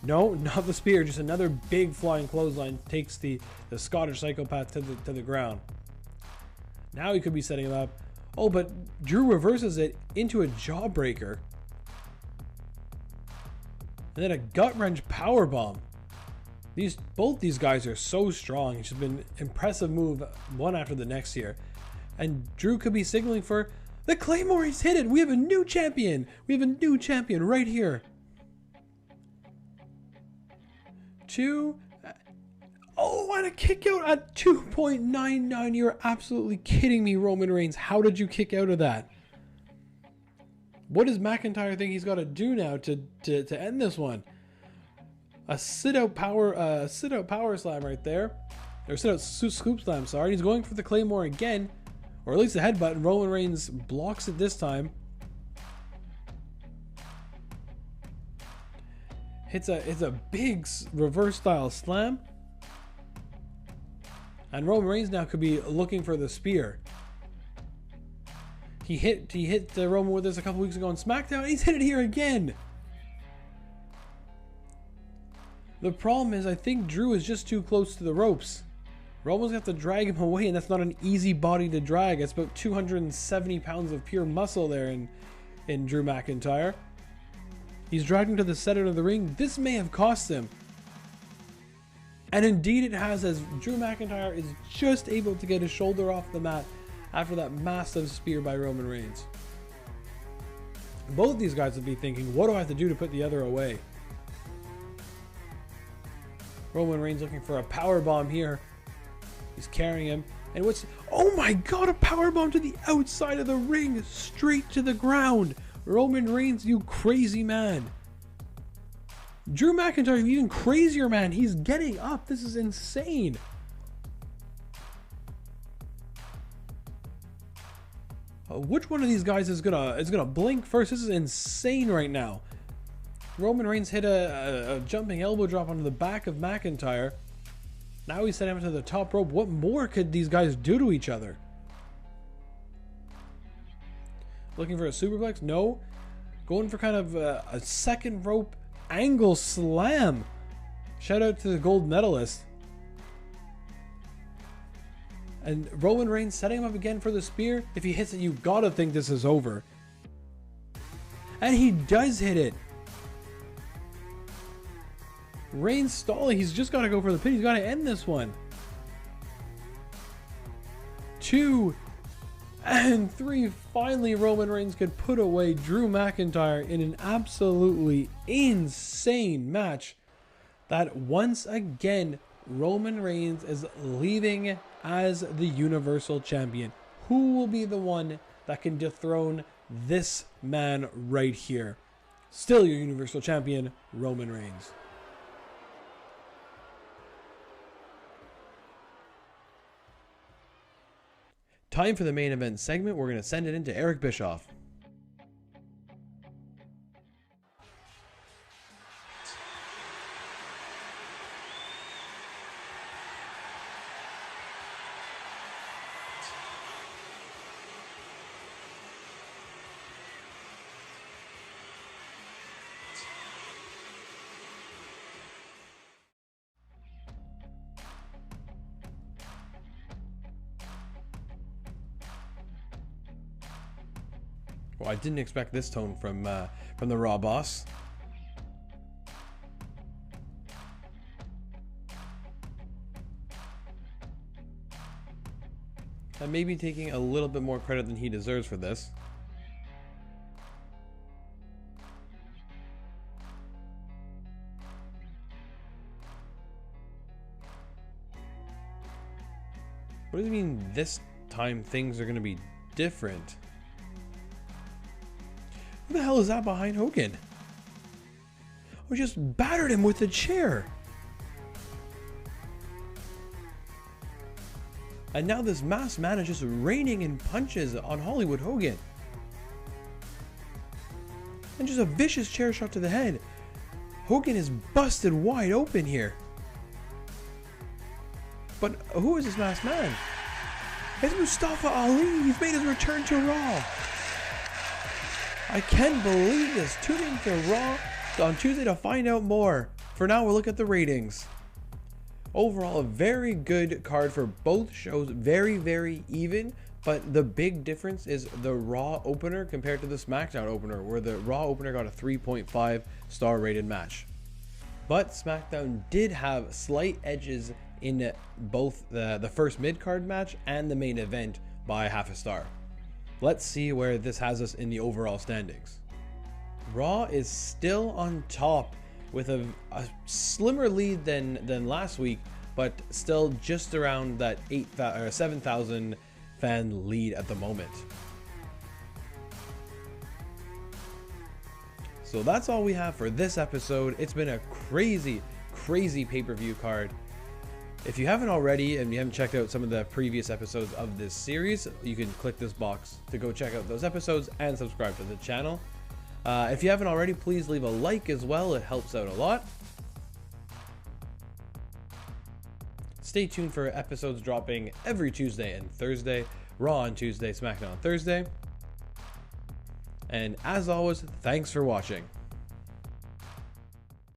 No, not the spear. Just another big flying clothesline takes the Scottish psychopath to the ground. Now he could be setting him up. Oh, but Drew reverses it into a jawbreaker. And then a gut wrench powerbomb. Both these guys are so strong. It's just been an impressive move one after the next here. And Drew could be signaling for the Claymore. He's hit it. We have a new champion. We have a new champion right here. 2. Oh, and a kick out at 2.99. You're absolutely kidding me, Roman Reigns. How did you kick out of that? What does McIntyre think he's got to do now to end this one? A sit-out power slam right there. Or sit-out scoop slam, sorry. He's going for the Claymore again. Or at least the headbutt, and Roman Reigns blocks it this time. It's a big reverse style slam. And Roman Reigns now could be looking for the spear. He hit Roman with this a couple weeks ago on Smackdown, and he's hit it here again. The problem is, I think Drew is just too close to the ropes. Roman's going to have to drag him away, and that's not an easy body to drag. It's about 270 pounds of pure muscle there in Drew McIntyre. He's dragged him to the center of the ring. This may have cost him. And indeed it has, as Drew McIntyre is just able to get his shoulder off the mat after that massive spear by Roman Reigns. Both these guys would be thinking, what do I have to do to put the other away? Roman Reigns looking for a powerbomb here. He's carrying him. And oh my god, a powerbomb to the outside of the ring, straight to the ground. Roman Reigns, you crazy man. Drew McIntyre, even crazier man. He's getting up. This is insane. Which one of these guys is gonna blink first? This is insane right now. Roman Reigns hit a jumping elbow drop onto the back of McIntyre. Now he's setting him to the top rope. What more could these guys do to each other? Looking for a superplex? No. Going for kind of a second rope angle slam. Shout out to the gold medalist. And Roman Reigns setting him up again for the spear. If he hits it, you gotta think this is over. And he does hit it. Reigns stalling. He's just gotta go for the pin. He's gotta end this one. 2 and 3. Finally, Roman Reigns could put away Drew McIntyre in an absolutely insane match. That once again, Roman Reigns is leaving as the Universal Champion. Who will be the one that can dethrone this man right here? Still your Universal Champion, Roman Reigns. Time for the main event segment. We're going to send it into Eric Bischoff. Well, I didn't expect this tone from the Raw boss. and maybe taking a little bit more credit than he deserves for this. What does it mean this time things are going to be different? Who the hell is that behind Hogan? We just battered him with a chair. And now this masked man is just raining in punches on Hollywood Hogan. And just a vicious chair shot to the head. Hogan is busted wide open here. But who is this masked man? It's Mustafa Ali. He's made his return to Raw. I can't believe this. Tune in to Raw on Tuesday to find out more. For now, we'll look at the ratings. Overall, a very good card for both shows. Very, very even. But the big difference is the Raw opener compared to the Smackdown opener, where the Raw opener got a 3.5 star rated match. But Smackdown did have slight edges in both the first mid-card match and the main event by half a star. Let's see where this has us in the overall standings. Raw is still on top with a slimmer lead than last week, but still just around that 7,000 fan lead at the moment. So that's all we have for this episode. It's been a crazy pay-per-view card. If you haven't already and you haven't checked out some of the previous episodes of this series, you can click this box to go check out those episodes and subscribe to the channel. If you haven't already, please leave a like as well. It helps out a lot. Stay tuned for episodes dropping every Tuesday and Thursday. Raw on Tuesday, SmackDown on Thursday. And as always, thanks for watching.